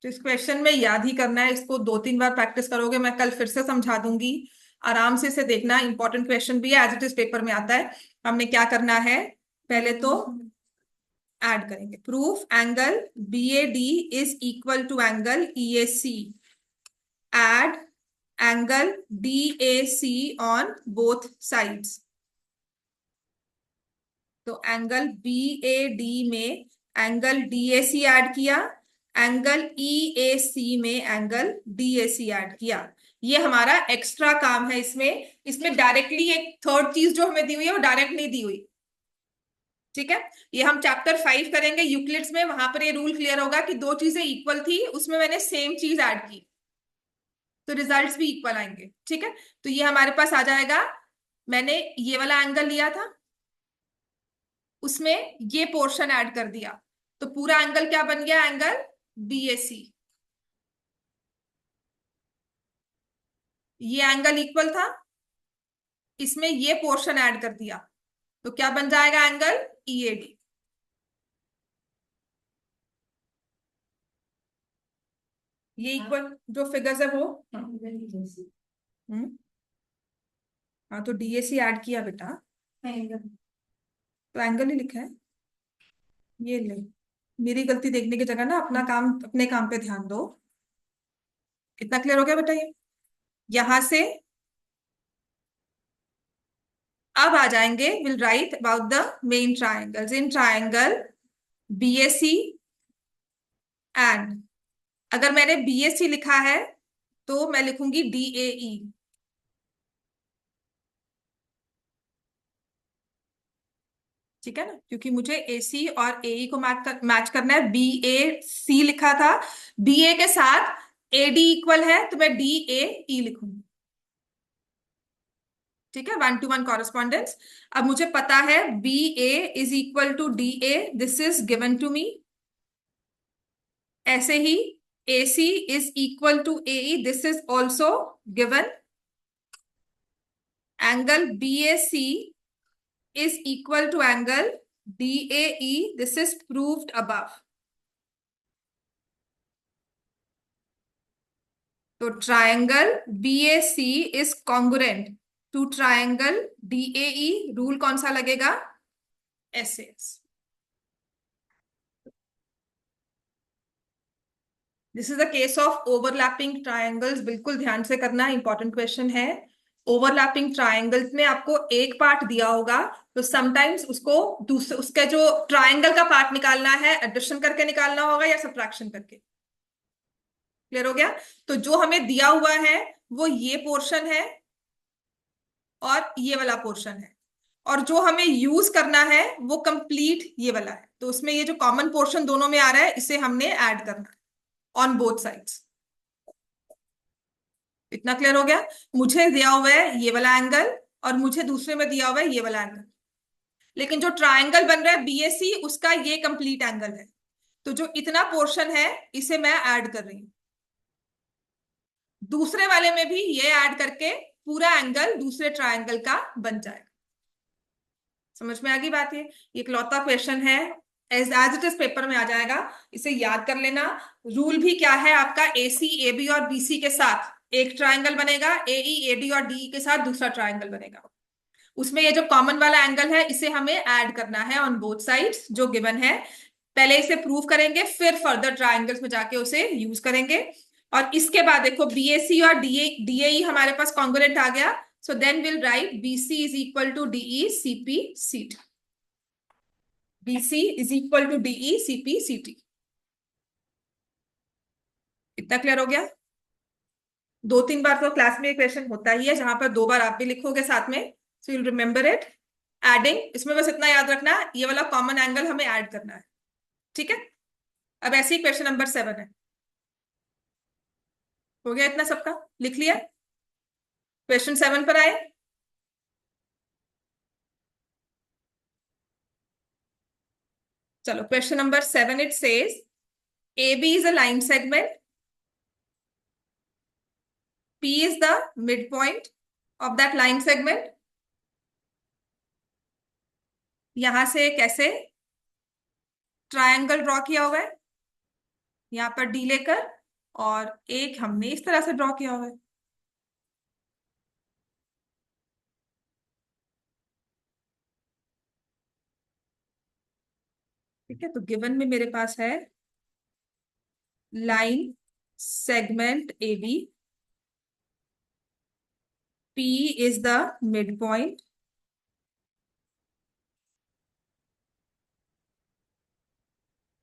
तो इस क्वेश्चन में याद ही करना है, इसको दो तीन बार प्रैक्टिस करोगे, मैं कल फिर से समझा दूंगी, आराम से इसे देखना। इंपॉर्टेंट क्वेश्चन भी है, एज इट इज पेपर में आता है। हमने क्या करना है, पहले तो ऐड करेंगे, proof angle B A D is equal to angle E A C, add angle D A C on both sides. तो एंगल बी ए डी में angle D A C add किया, एंगल ई ए सी में angle D A C add किया। ये हमारा extra काम है इसमें। इसमें डायरेक्टली एक थर्ड चीज जो हमें दी हुई है वो डायरेक्ट नहीं दी हुई। ठीक है, ये हम चैप्टर 5 करेंगे यूक्लिड्स में, वहां पर ये रूल क्लियर होगा कि दो चीजें इक्वल थी, उसमें मैंने सेम चीज ऐड की तो रिजल्ट्स भी इक्वल आएंगे। ठीक है, तो ये हमारे पास आ जाएगा, मैंने ये वाला एंगल लिया था, उसमें ये पोर्शन ऐड कर दिया, तो पूरा एंगल क्या बन गया, एंगल बीएसी। ये एंगल इक्वल था, इसमें ये पोर्शन ऐड कर दिया, तो क्या बन जाएगा, एंगल ईएडी। ये इक्वल जो फिगर्स है वो, हम्म, हाँ तो डीएसी ऐड किया बेटा, तो एंगल ही लिखा है। ये ले, मेरी गलती देखने की जगह ना अपना काम, अपने काम पे ध्यान दो। कितना क्लियर हो गया बेटा ये? यहां से अब आ जाएंगे, will write about the main triangles in triangle BAC and, अगर मैंने बीएसी लिखा है तो मैं लिखूंगी डीएई। ठीक है ना, क्योंकि मुझे एसी और एई को मैच करना है। बी ए सी लिखा था, बी ए के साथ एडी इक्वल है तो मैं डी ए ई लिखूंगी। ठीक है, 1 to 1 कॉरेस्पॉन्डेंस। अब मुझे पता है B A is equal to D A, this is given to me. ऐसे ही AC is equal to AE, this is also given. Angle BAC is equal to angle DAE. This is proved above. तो triangle BAC is congruent to triangle DAE. Rule कौन सा लगेगा, SAS। This is the case of overlapping triangles, बिल्कुल ध्यान से करना, important question है। Overlapping triangles में आपको एक पार्ट दिया होगा, तो समटाइम्स उसको दूसरे, उसका जो ट्रायंगल का पार्ट निकालना है, एडिशन करके निकालना होगा या सब्ट्रैक्शन करके। क्लियर हो गया? तो जो हमें दिया हुआ है वो ये पोर्शन है और ये वाला पोर्शन है, और जो हमें यूज करना है वो कंप्लीट ये वाला है। तो उसमें ये जो कॉमन पोर्शन दोनों में आ रहा है, इसे हमने ऐड करना है ऑन बोथ साइड्स। इतना क्लियर हो गया? मुझे दिया हुआ है ये वाला एंगल और मुझे दूसरे में दिया हुआ है ये वाला एंगल, लेकिन जो ट्रायंगल बन रहा है बीएसी, उसका ये कंप्लीट एंगल है। तो जो इतना पोर्शन है इसे मैं ऐड कर रही हूं, दूसरे वाले में भी ये ऐड करके पूरा एंगल दूसरे ट्रायंगल का बन जाएगा। समझ में आ गई बात? ये इकलौता क्वेश्चन है, एज इट इज पेपर में आ जाएगा, इसे याद कर लेना। रूल भी क्या है आपका, AC AB और BC के साथ एक ट्रायंगल बनेगा, AE AD और DE के साथ दूसरा ट्रायंगल बनेगा। उसमें ये जो कॉमन वाला एंगल है इसे हमें ऐड करना है ऑन बोथ साइड्स, जो गिवन है। पहले इसे प्रूव करेंगे, फिर फर्दर ट्रायंगल्स में जाके उसे यूज करेंगे। और इसके बाद देखो BAC और DAE हमारे पास कॉन्ग्रुएंट आ गया, so then will write BC is equal to DE CP CT। BC is equal to DE CP CT। इतना क्लियर हो गया? 2-3 बार तो क्लास में क्वेश्चन होता ही है जहां पर 2 बार आप भी लिखोगे साथ में, so you'll remember it. Adding, इसमें बस इतना याद रखना, ये वाला कॉमन एंगल हमें ऐड करना है। ठीक है, अब ऐसे ही क्वेश्चन नंबर 7 है। हो गया इतना सबका, लिख लिया? क्वेश्चन 7 पर आए। चलो, question number 7 it says AB is a line segment, P is the midpoint of that line segment। यहां से कैसे ट्रायंगल ड्रॉ किया हुआ है, यहां पर D लेकर, और एक हमने इस तरह से ड्रॉ किया हुआ है। ठीक है, तो गिवन में मेरे पास है line segment AB, P is the midpoint,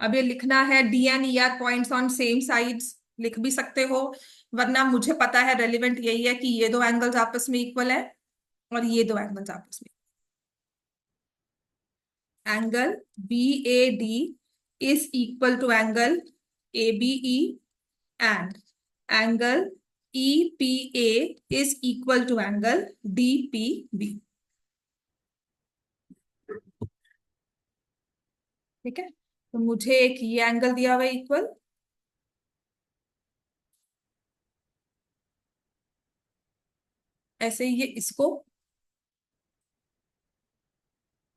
अब ये लिखना है D and E R points on same sides, लिख भी सकते हो, वरना मुझे पता है रेलिवेंट यही है कि ये दो एंगल्स आपस में इक्वल है और ये दो एंगल्स आपस में। Angle B A D is equal to angle A B E, and angle E P A is equal to angle D P B. ठीक है, तो मुझे एक ये एंगल दिया हुआ है इक्वल, ऐसे ही ये इसको,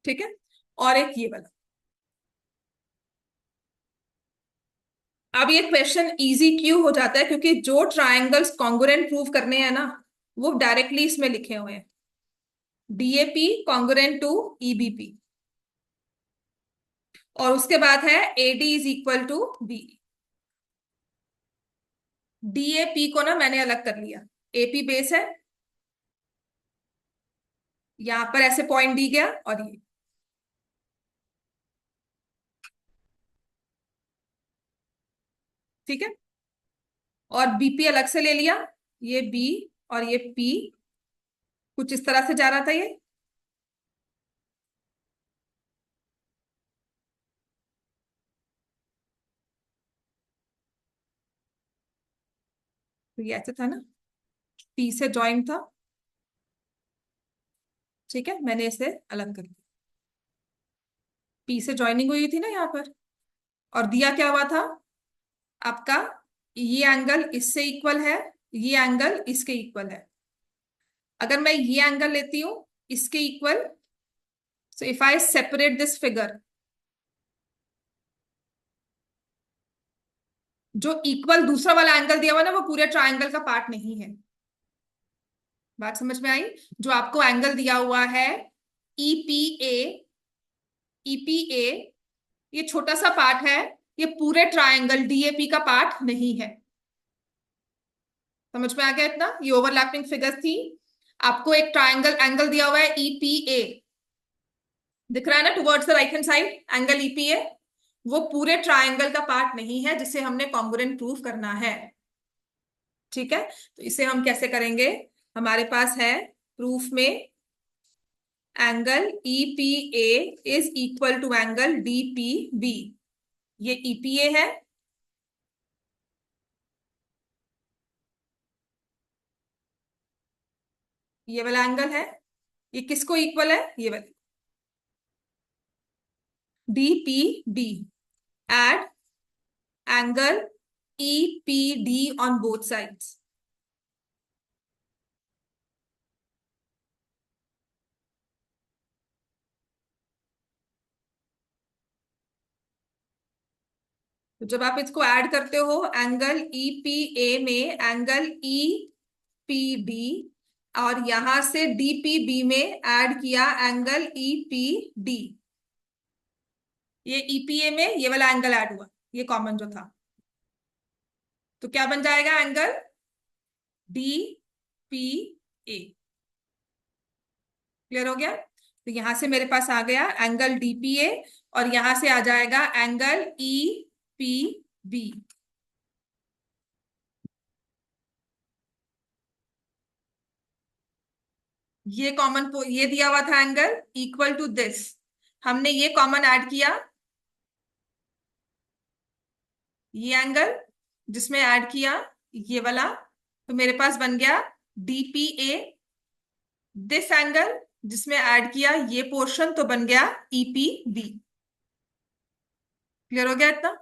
ठीक है, और एक ये वाला। अब ये क्वेश्चन इजी क्यों हो जाता है, क्योंकि जो ट्रायंगल्स कॉन्ग्रुएंट प्रूव करने हैं ना, वो डायरेक्टली इसमें लिखे हुए हैं, डीएपी कॉन्ग्रुएंट टू ईबीपी, और उसके बाद है AD is equal to B. DAP को ना मैंने अलग कर लिया, एपी बेस है, यहां पर ऐसे पॉइंट दी गया, और ये ठीक है, और बीपी अलग से ले लिया, ये बी और ये पी कुछ इस तरह से जा रहा था ये, तो ये ऐसे था ना, पी से ज्वाइन था, ठीक है, मैंने इसे अलग कर दिया, पी से ज्वाइनिंग हुई थी ना यहाँ पर, और दिया क्या हुआ था आपका, ये एंगल इससे इक्वल है, ये एंगल इसके इक्वल है, अगर मैं ये एंगल लेती हूं इसके equal, so if I separate this figure, जो इक्वल दूसरा वाला एंगल दिया हुआ ना, वो पूरे ट्रायंगल का पार्ट नहीं है। बात समझ में आई? जो आपको एंगल दिया हुआ है ईपीए, ईपीए ये छोटा सा पार्ट है, ये पूरे ट्रायंगल डीएपी का पार्ट नहीं है। समझ में आ गया इतना? ये ओवरलैपिंग फिगर्स थी। आपको एक ट्रायंगल एंगल दिया हुआ है ईपीए, दिख रहा है ना towards the right hand side, angle EPA, वो पूरे ट्रायंगल का पार्ट नहीं है जिसे हमने कॉन्ग्रुएंट प्रूफ करना है। ठीक है, तो इसे हम कैसे करेंगे? हमारे पास है प्रूफ में angle EPA is equal to angle DPB, ये ईपीए है, ये वाला एंगल है, ये किसको इक्वल है? ये वाले DPB, add angle EPD on both sides. तो जब आप इसको ऐड करते हो, एंगल ईपीए में एंगल ईपीडी, और यहां से डीपीबी में ऐड किया एंगल ईपीडी, ये ईपीए में ये वाला एंगल ऐड हुआ, ये कॉमन जो था, तो क्या बन जाएगा? Angle D P A. Clear हो गया? तो यहां से मेरे पास आ गया एंगल डीपीए, और यहां से आ जाएगा एंगल ई पी बी। ये कॉमन, ये दिया हुआ था एंगल इक्वल टू दिस, हमने ये कॉमन ऐड किया, ये एंगल जिसमें ऐड किया ये वाला, तो मेरे पास बन गया डीपीए, दिस एंगल जिसमें ऐड किया ये पोर्शन, तो बन गया ईपीबी। क्लियर हो गया इतना?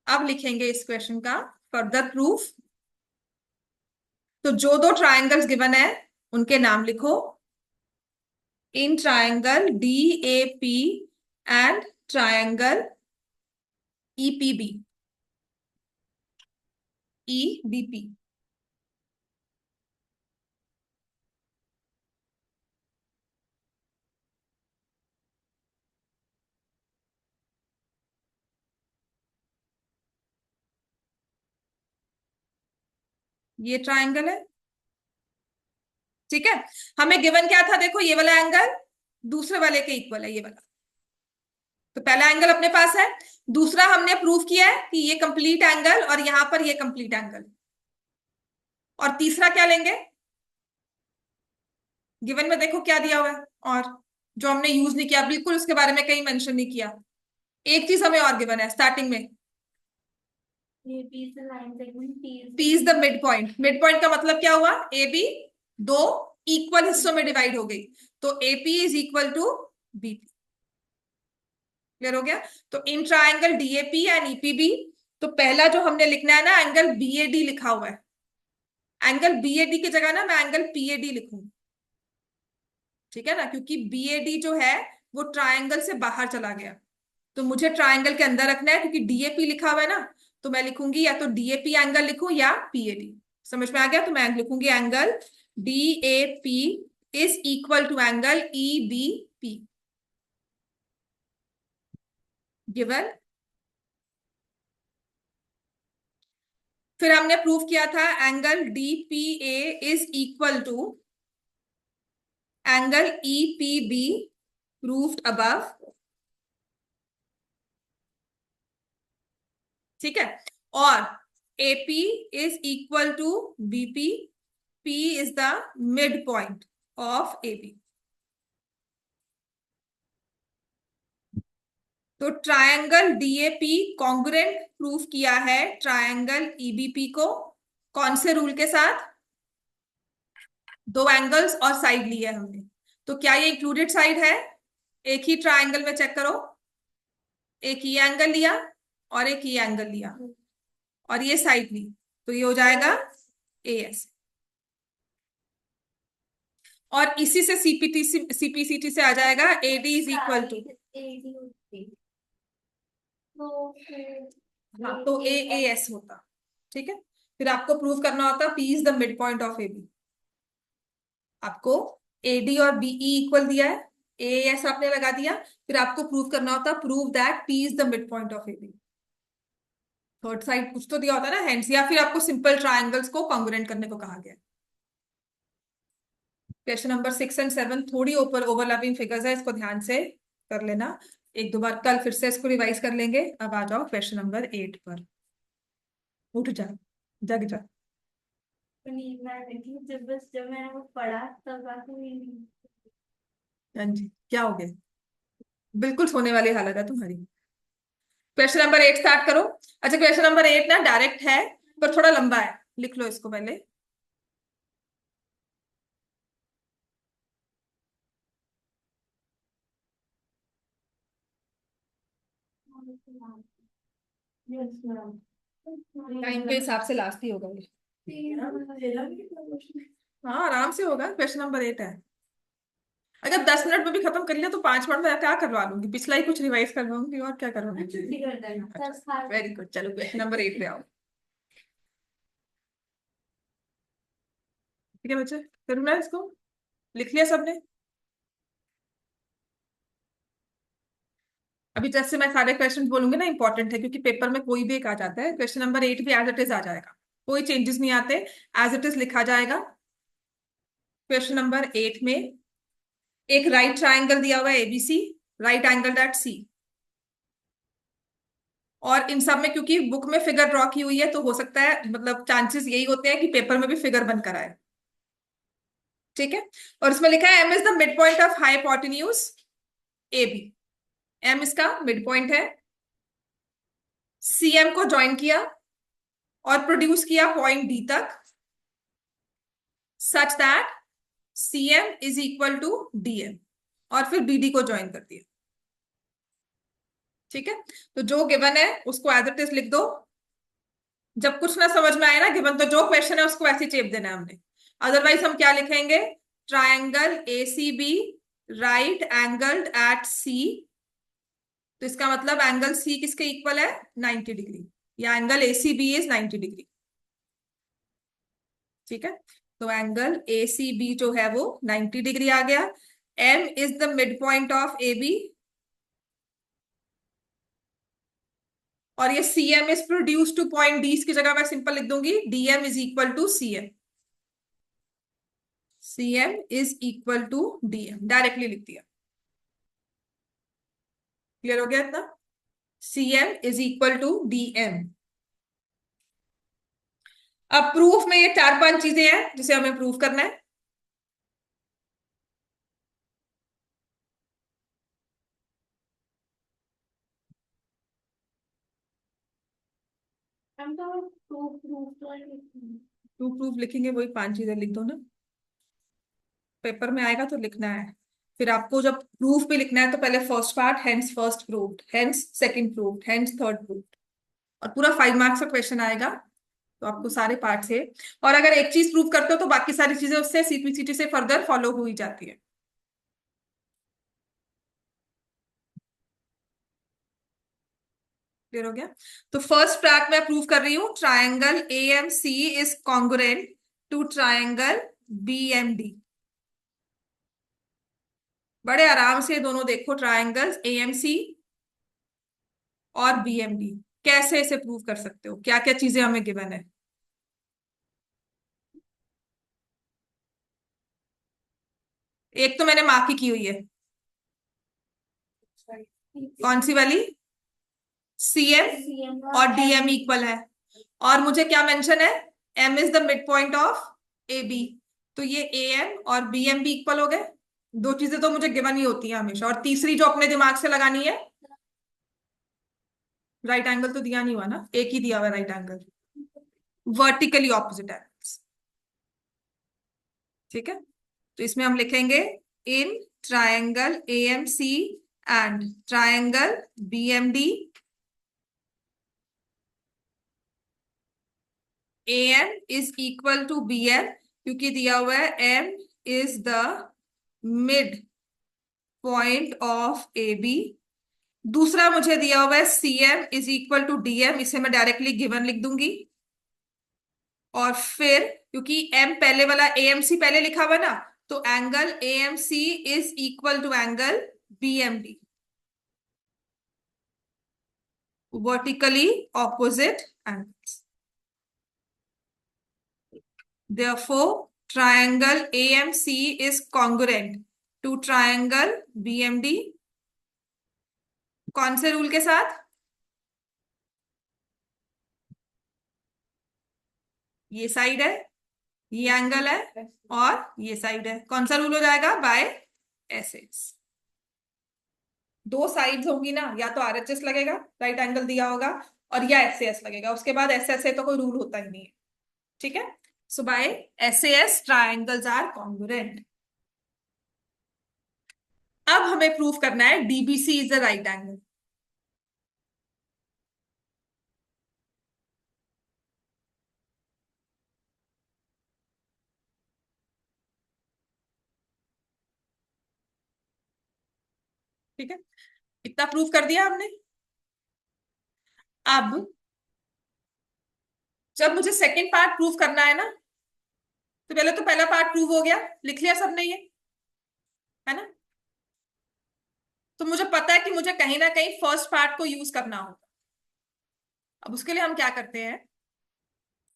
अब लिखेंगे इस क्वेश्चन का फर्दर प्रूफ। तो जो दो ट्रायंगल्स गिवन है उनके नाम लिखो, in triangle D A P and triangle EPB, EBP. ये ट्रायंगल है, ठीक है, हमें गिवन क्या था? देखो ये वाला एंगल दूसरे वाले के इक्वल है, ये वाला, तो पहला एंगल अपने पास है, दूसरा हमने प्रूव किया है कि ये कंप्लीट एंगल और यहां पर ये कंप्लीट एंगल, और तीसरा क्या लेंगे, गिवन में देखो क्या दिया हुआ है, और जो हमने यूज नहीं किया, बिल्कुल उसके बारे में कहीं मेंशन नहीं किया। एक चीज हमें और गिवन है स्टार्टिंग में, P is the mid point. Mid point का मतलब क्या हुआ, ए बी दो इक्वल हिस्सों में डिवाइड हो गई, तो AP is equal to BP. Clear हो गया। तो in triangle DAP and EPB, तो पहला जो हमने लिखना है ना, एंगल बीएडी लिखा हुआ है, एंगल बीएडी की जगह ना मैं एंगल पीएडी लिखूंगी, ठीक है ना, क्योंकि बीएडी जो है वो ट्राइंगल से बाहर चला गया, तो मुझे ट्राइंगल के अंदर रखना है, क्योंकि डीएपी लिखा हुआ है ना, तो मैं लिखूंगी या तो डीएपी एंगल लिखूं या पीएडी। समझ में आ गया, तो मैं लिखूंगी angle DAP is equal to angle EBP, given. फिर हमने प्रूव किया था angle DPA is equal to angle EPB, proved above, ठीक है। और AP is equal to BP, P is the mid point of AB. तो ट्रायंगल डीएपी कॉन्ग्रुएंट प्रूफ किया है ट्रायंगल ईबीपी को, कौन से रूल के साथ, दो एंगल्स और साइड ली है हमने, तो क्या ये इंक्लूडेड साइड है, एक ही ट्रायंगल में चेक करो, एक ही एंगल लिया और एक ही एंगल लिया और ये साइड ली, तो ये हो जाएगा एएस। और इसी से सीपीटी सीपीसीटी से आ जाएगा एडी इज इक्वल टू, हाँ तो ए एस होता, ठीक है। फिर आपको प्रूव करना होता P is the mid point of A B, आपको एडी और बीई इक्वल दिया है, ए एस आपने लगा दिया, फिर आपको प्रूव करना होता prove that P is the mid point of A B. Third side कुछ तो दिया होता है ना, हेंस, या फिर आपको सिंपल ट्राइंगल्स को कॉन्ग्रुएंट करने को कहा गया। क्वेश्चन नंबर 6 और 7 थोड़ी ऊपर ओवरलैपिंग फिगर्स है, इसको ध्यान से कर लेना, एक दो बार कल फिर से इसको रिवाइज कर लेंगे। अब आ जाओ क्वेश्चन नंबर 8 पर, उठ जा, जग जा। जब मैंने वो पढ़ा तब हाँ जी, क्या हो गया, बिल्कुल सोने वाली हालत है तुम्हारी। क्वेश्चन नंबर 8 स्टार्ट करो। अच्छा क्वेश्चन नंबर 8 ना डायरेक्ट है पर थोड़ा लंबा है, लिख लो इसको पहले। टाइम के हिसाब से लास्ट ही होगा ये, हाँ आराम से होगा, क्वेश्चन नंबर 8 है। अगर 10 मिनट में भी खत्म कर लिया तो 5 मिनट में क्या करवा लूंगी, पिछला ही कुछ रिवाइज करवाऊंगी और क्या करवाऊंगी। वेरी गुड, चलो क्वेश्चन नंबर 8 पे आओ। ठीक है बच्चे, करूँ ना इसको, लिख लिया सबने। अभी जैसे मैं सारे क्वेश्चन बोलूंगी ना, इंपॉर्टेंट है क्योंकि पेपर में कोई भी एक आ जाता है, क्वेश्चन नंबर 8 भी एज इट इज आ जाएगा, कोई चेंजेस नहीं आते, एज इट इज लिखा जाएगा। क्वेश्चन नंबर 8 में एक राइट ट्राइंगल दिया हुआ है एबीसी, राइट एंगल एट सी, और इन सब में क्योंकि बुक में फिगर ड्रॉ की हुई है तो हो सकता है, मतलब चांसेस यही होते हैं कि पेपर में भी फिगर बनकर आए, ठीक है। और इसमें लिखा है M is the mid point of hypotenuse A B, M इसका मिड पॉइंट है, सीएम को ज्वाइन किया और प्रोड्यूस किया पॉइंट डी तक, such that CM is equal to DM, और फिर बीडी को ज्वाइन कर दिया, ठीक है। तो जो गिवन है उसको एज इट इज लिख दो, जब कुछ ना समझ में आए ना गिवन, तो जो क्वेश्चन है उसको ऐसे चेप देना है हमने, अदरवाइज हम क्या लिखेंगे, triangle ACB right angled at C, तो इसका मतलब एंगल सी किसके इक्वल है, 90 डिग्री, या एंगल एसीबी इज 90 डिग्री, ठीक है। तो एंगल एसीबी जो है वो 90 डिग्री आ गया, M is the mid point of A B, और ये C M is produce to point D की जगह मैं सिंपल लिख दूंगी DM is equal to C M, C M is equal to DM, directly लिख दिया। क्लियर हो गया इतना? CM is equal to DM। अब प्रूफ में ये 4-5 चीजें हैं जिसे हमें प्रूफ करना है। प्रूफ लिखेंगे, वही 5 चीजें लिख दो ना, पेपर में आएगा तो लिखना है। फिर आपको जब प्रूफ भी लिखना है तो पहले first part, hence first proved, hence second proved, hence third proved, और पूरा 5 मार्क्स का क्वेश्चन आएगा। तो आपको सारे पार्ट से, और अगर एक चीज प्रूव करते हो तो बाकी सारी चीजें उससे CPCT से फर्दर फॉलो हो ही जाती है। क्लियर हो गया? तो फर्स्ट पार्ट मैं प्रूव कर रही हूं, triangle AMC is congruent to triangle BMD। बड़े आराम से दोनों देखो, ट्रायंगल्स AMC और BMD, कैसे इसे प्रूव कर सकते हो, क्या क्या चीजें हमें गिवन है। एक तो मैंने मार्क ही की हुई है, कौन सी वाली? CM और DM इक्वल है, और मुझे क्या मेंशन है, M is the mid point of AB। तो ये AM और BM भी इक्वल हो गए। दो चीजें तो मुझे गिवन ही होती है हमेशा, और तीसरी जो अपने दिमाग से लगानी है, राइट एंगल तो दिया नहीं हुआ ना, एक ही दिया हुआ right angle, vertically opposite angles. ठीक है, तो इसमें हम लिखेंगे in triangle AMC and triangle BMD, AM is equal to BM, क्योंकि दिया हुआ है M is the mid point of AB। दूसरा मुझे दिया हुआ है CM is equal to DM, इसे मैं डायरेक्टली गिवन लिख दूंगी। और फिर क्योंकि M पहले वाला AMC पहले लिखा हुआ ना, तो angle AMC is equal to angle BMD, vertically opposite angles. Therefore, triangle AMC is congruent to triangle BMD। कौन से रूल के साथ? ये साइड है, ये एंगल है, और ये साइड है, कौन सा रूल हो जाएगा? Bye SS। दो साइड्स होंगी ना, या तो RHS लगेगा, राइट एंगल दिया होगा, और या SAS लगेगा, उसके बाद SS है तो कोई रूल होता ही नहीं है। ठीक है, so by SAS triangles are congruent. अब हमें प्रूफ करना है DBC is the right angle. ठीक है, इतना प्रूफ कर दिया हमने। अब जब मुझे सेकंड पार्ट प्रूव करना है ना, तो पहले तो पहला पार्ट प्रूव हो गया, लिख लिया सबने ये, है ना? तो मुझे पता है कि मुझे कहीं ना कहीं फर्स्ट पार्ट को यूज करना होगा। अब उसके लिए हम क्या करते हैं,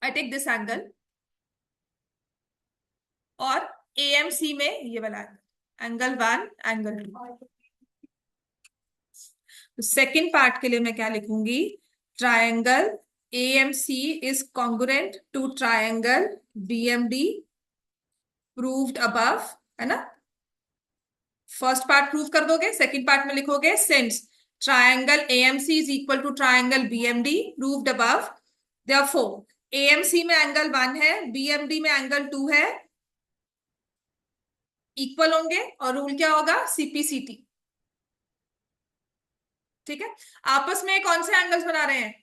आई टेक दिस एंगल, और AMC में ये वाला एंगल 1, एंगल 2। तो सेकंड पार्ट के लिए मैं क्या लिखूंगी, triangle AMC is congruent to triangle BMD proved above, है ना? फर्स्ट पार्ट प्रूव कर दोगे, सेकंड पार्ट में लिखोगे since triangle AMC is equal to triangle BMD proved above, therefore AMC में एंगल 1 है, BMD में एंगल 2 है, इक्वल होंगे, और रूल क्या होगा? CPCT। ठीक है, आपस में कौन से एंगल्स बना रहे हैं?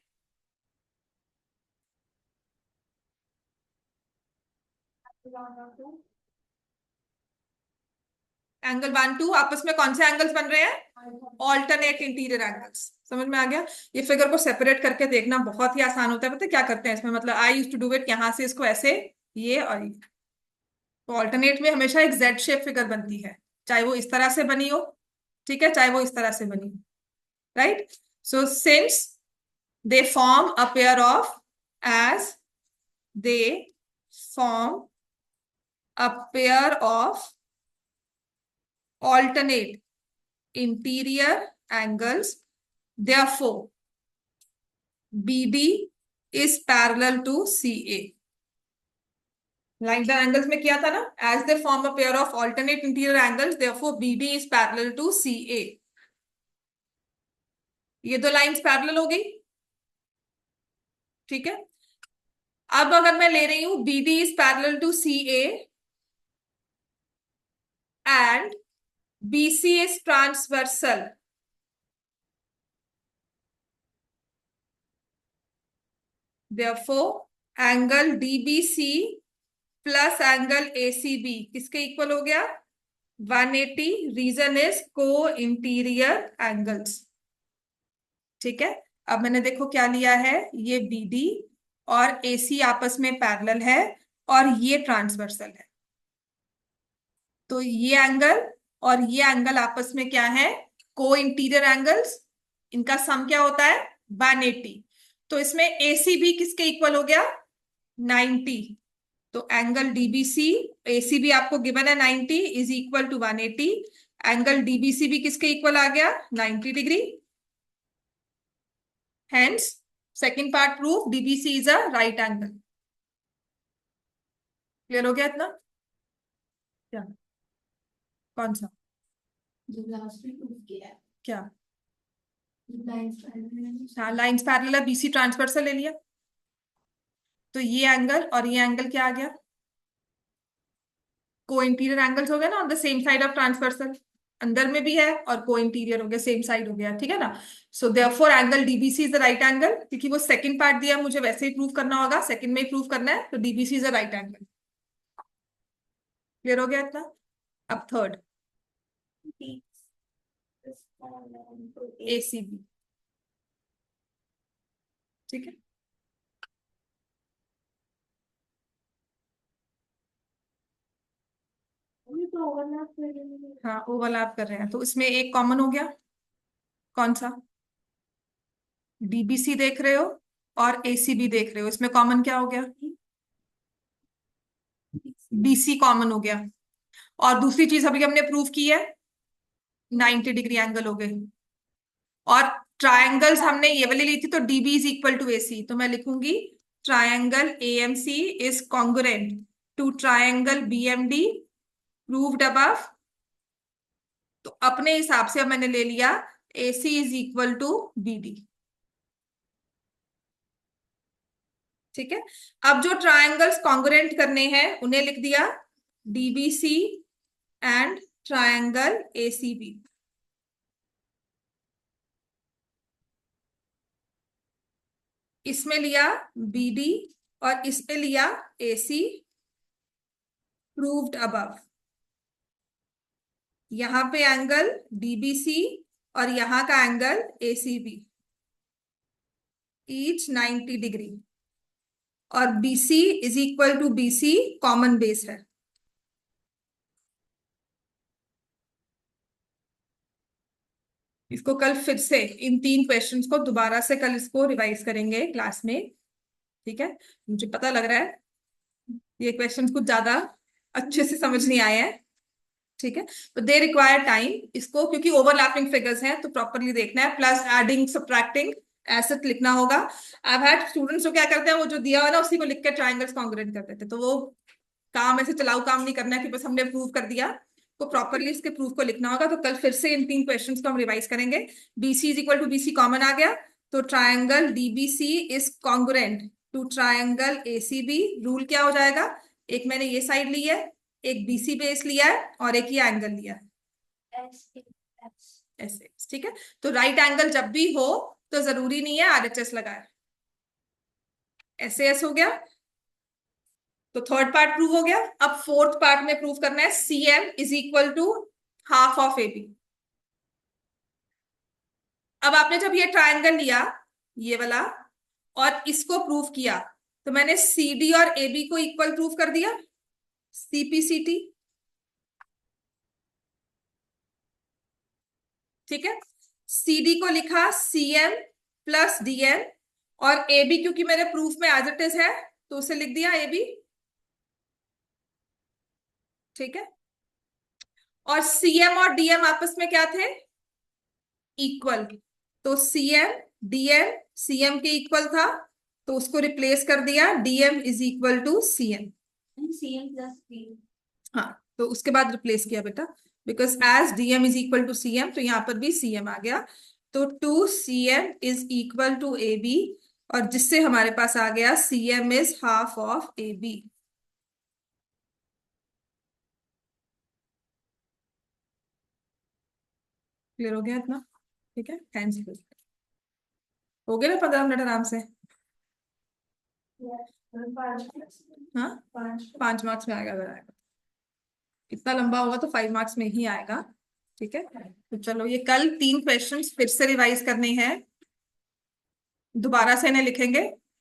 एंगल 1 2 आपस में कौन से एंगल्स बन रहे हैं? Alternate interior angles. समझ में आ गया? ये फिगर को सेपरेट करके देखना बहुत ही आसान होता है। पता है क्या करते हैं इसमें, मतलब आई यूज टू डू इट, यहां से इसको ऐसे, ये और ये। तो ऑल्टरनेट में हमेशा एक जेड शेप फिगर बनती है, चाहे वो इस तरह से बनी हो, ठीक है, चाहे वो इस तरह से बनी हो, right? So since they form a pair of, as they form a pair of alternate interior angles, therefore BD is parallel to CA. Lines and angles में किया था ना, as they form a pair of alternate interior angles therefore BD is parallel to CA. ये दो lines parallel हो गई, ठीक है. अब अगर मैं ले रही हूं BD is parallel to CA and BC is transversal, therefore angle DBC plus angle ACB किसके इक्वल हो गया? 180. Reason is co interior angles. ठीक है. अब मैंने देखो क्या लिया है, ये BD और AC आपस में पैरेलल है और ये ट्रांसवर्सल है. तो ये एंगल और ये एंगल आपस में क्या है? को इंटीरियर एंगल्स. इनका सम क्या होता है? 180. तो इसमें ACB किसके इक्वल हो गया? 90. तो एंगल DBC, ACB आपको गिवन है 90 is equal to 180. Angle DBC भी किसके इक्वल आ गया? 90 degree. Hence second part proof, DBC is a right angle. Clear हो गया इतना? क्या? कौन सा? जो लास्ट में प्रूफ किया है, क्या? Lines parallel. हाँ, लाइंस पैरेलल है, BC ट्रांसवर्सल ले लिया. तो ये एंगल और ये एंगल क्या आ गया? को इंटीरियर एंगल्स हो गए ना, on the same side of transversal. अंदर में भी है और को इंटीरियर हो गया, सेम साइड हो गया, ठीक है ना. So therefore angle DBC is the right angle. क्योंकि वो सेकंड पार्ट दिया, मुझे वैसे ही प्रूव करना होगा, सेकंड में ही प्रूव करना है, तो DBC is the right angle. Clear हो गया इतना? अब थर्ड, ACB. ठीक है. तो ओवरलैप कर रहे हैं। हाँ, ओवरलैप कर रहे हैं, तो इसमें एक कॉमन हो गया. कौन सा? DBC देख रहे हो और ACB देख रहे हो, इसमें कॉमन क्या हो गया? BC कॉमन हो गया. और दूसरी चीज अभी हमने प्रूव की है, 90 डिग्री एंगल हो गए. और ट्रायंगल्स हमने ये वाली ली थी, तो DB is equal to AC. तो मैं लिखूंगी triangle AMC is congruent to triangle BMD proved above. तो अपने हिसाब से अब मैंने ले लिया AC is equal to BD. ठीक है. अब जो ट्रायंगल्स कॉन्ग्रुएंट करने हैं उन्हें लिख दिया DBC एंड ट्रायंगल ACB. इसमें लिया BD और इसमें लिया AC प्रूव्ड अबव. यहां पे एंगल DBC और यहां का एंगल ACB ईच 90 डिग्री. और BC is equal to BC common base है. इसको कल फिर से इन 3 क्वेश्चंस को दोबारा से कल इसको रिवाइज करेंगे क्लास में. ठीक है. मुझे पता लग रहा है ये क्वेश्चंस कुछ ज्यादा अच्छे से समझ नहीं आए हैं. ठीक है. तो दे रिक्वायर टाइम इसको, क्योंकि ओवरलैपिंग फिगर्स हैं तो प्रॉपरली देखना है, प्लस एडिंग सब्ट्रैक्टिंग ऐसे लिखना होगा. आई हैड स्टूडेंट्स जो क्या करते हैं, वो जो दिया हुआ ना उसी को लिख के ट्राइंगल्स कॉन्ग्रुएंट कर देते, तो वो काम ऐसे चलाऊ काम नहीं करना है कि बस हमने प्रूव कर दिया. तो प्रॉपरली इसके प्रूफ को लिखना होगा. तो कल फिर से इन 3 क्वेश्चंस को हम रिवाइज करेंगे. BC is equal to BC common आ गया, तो triangle DBC is congruent to triangle ACB. Rule क्या हो जाएगा? एक मैंने ये साइड ली है, एक BC बेस लिया है और एक ये एंगल लिया है ऐसे. ठीक है. तो राइट एंगल जब भी हो तो जरूरी नहीं है RHS लगाए. ऐसे हो गया. तो थर्ड पार्ट प्रूव हो गया. अब फोर्थ पार्ट में प्रूव करना है CM is equal to half of AB. अब आपने जब ये ट्राइंगल लिया ये वाला और इसको प्रूव किया, तो मैंने CD और AB को इक्वल प्रूव कर दिया, CPCT. ठीक है. CD को लिखा CM प्लस DN और AB क्योंकि मेरे प्रूफ में एज इट इज है तो उसे लिख दिया AB. ठीक है. और CM और DM आपस में क्या थे? इक्वल, तो सीएम डीएम सीएम के इक्वल था, तो उसको रिप्लेस कर दिया, DM is equal to CM. CM plus P. हाँ, तो उसके बाद रिप्लेस किया बेटा, because as DM is equal to CM, तो यहाँ पर भी सीएम आ गया, तो 2cm is equal to A B, और जिससे हमारे पास आ गया CM is half of A B. Clear हो गया इतना? ठीक है, हैंड्स हो गया ना 15 मिनट आराम से। हाँ, 5 मार्क्स में आएगा, अगर आएगा। इतना लंबा होगा तो 5 मार्क्स में ही आएगा। ठीक है, तो चलो ये कल 3 क्वेश्चंस फिर से रिवाइज करने हैं, दोबारा से इन्हें लिखेंगे,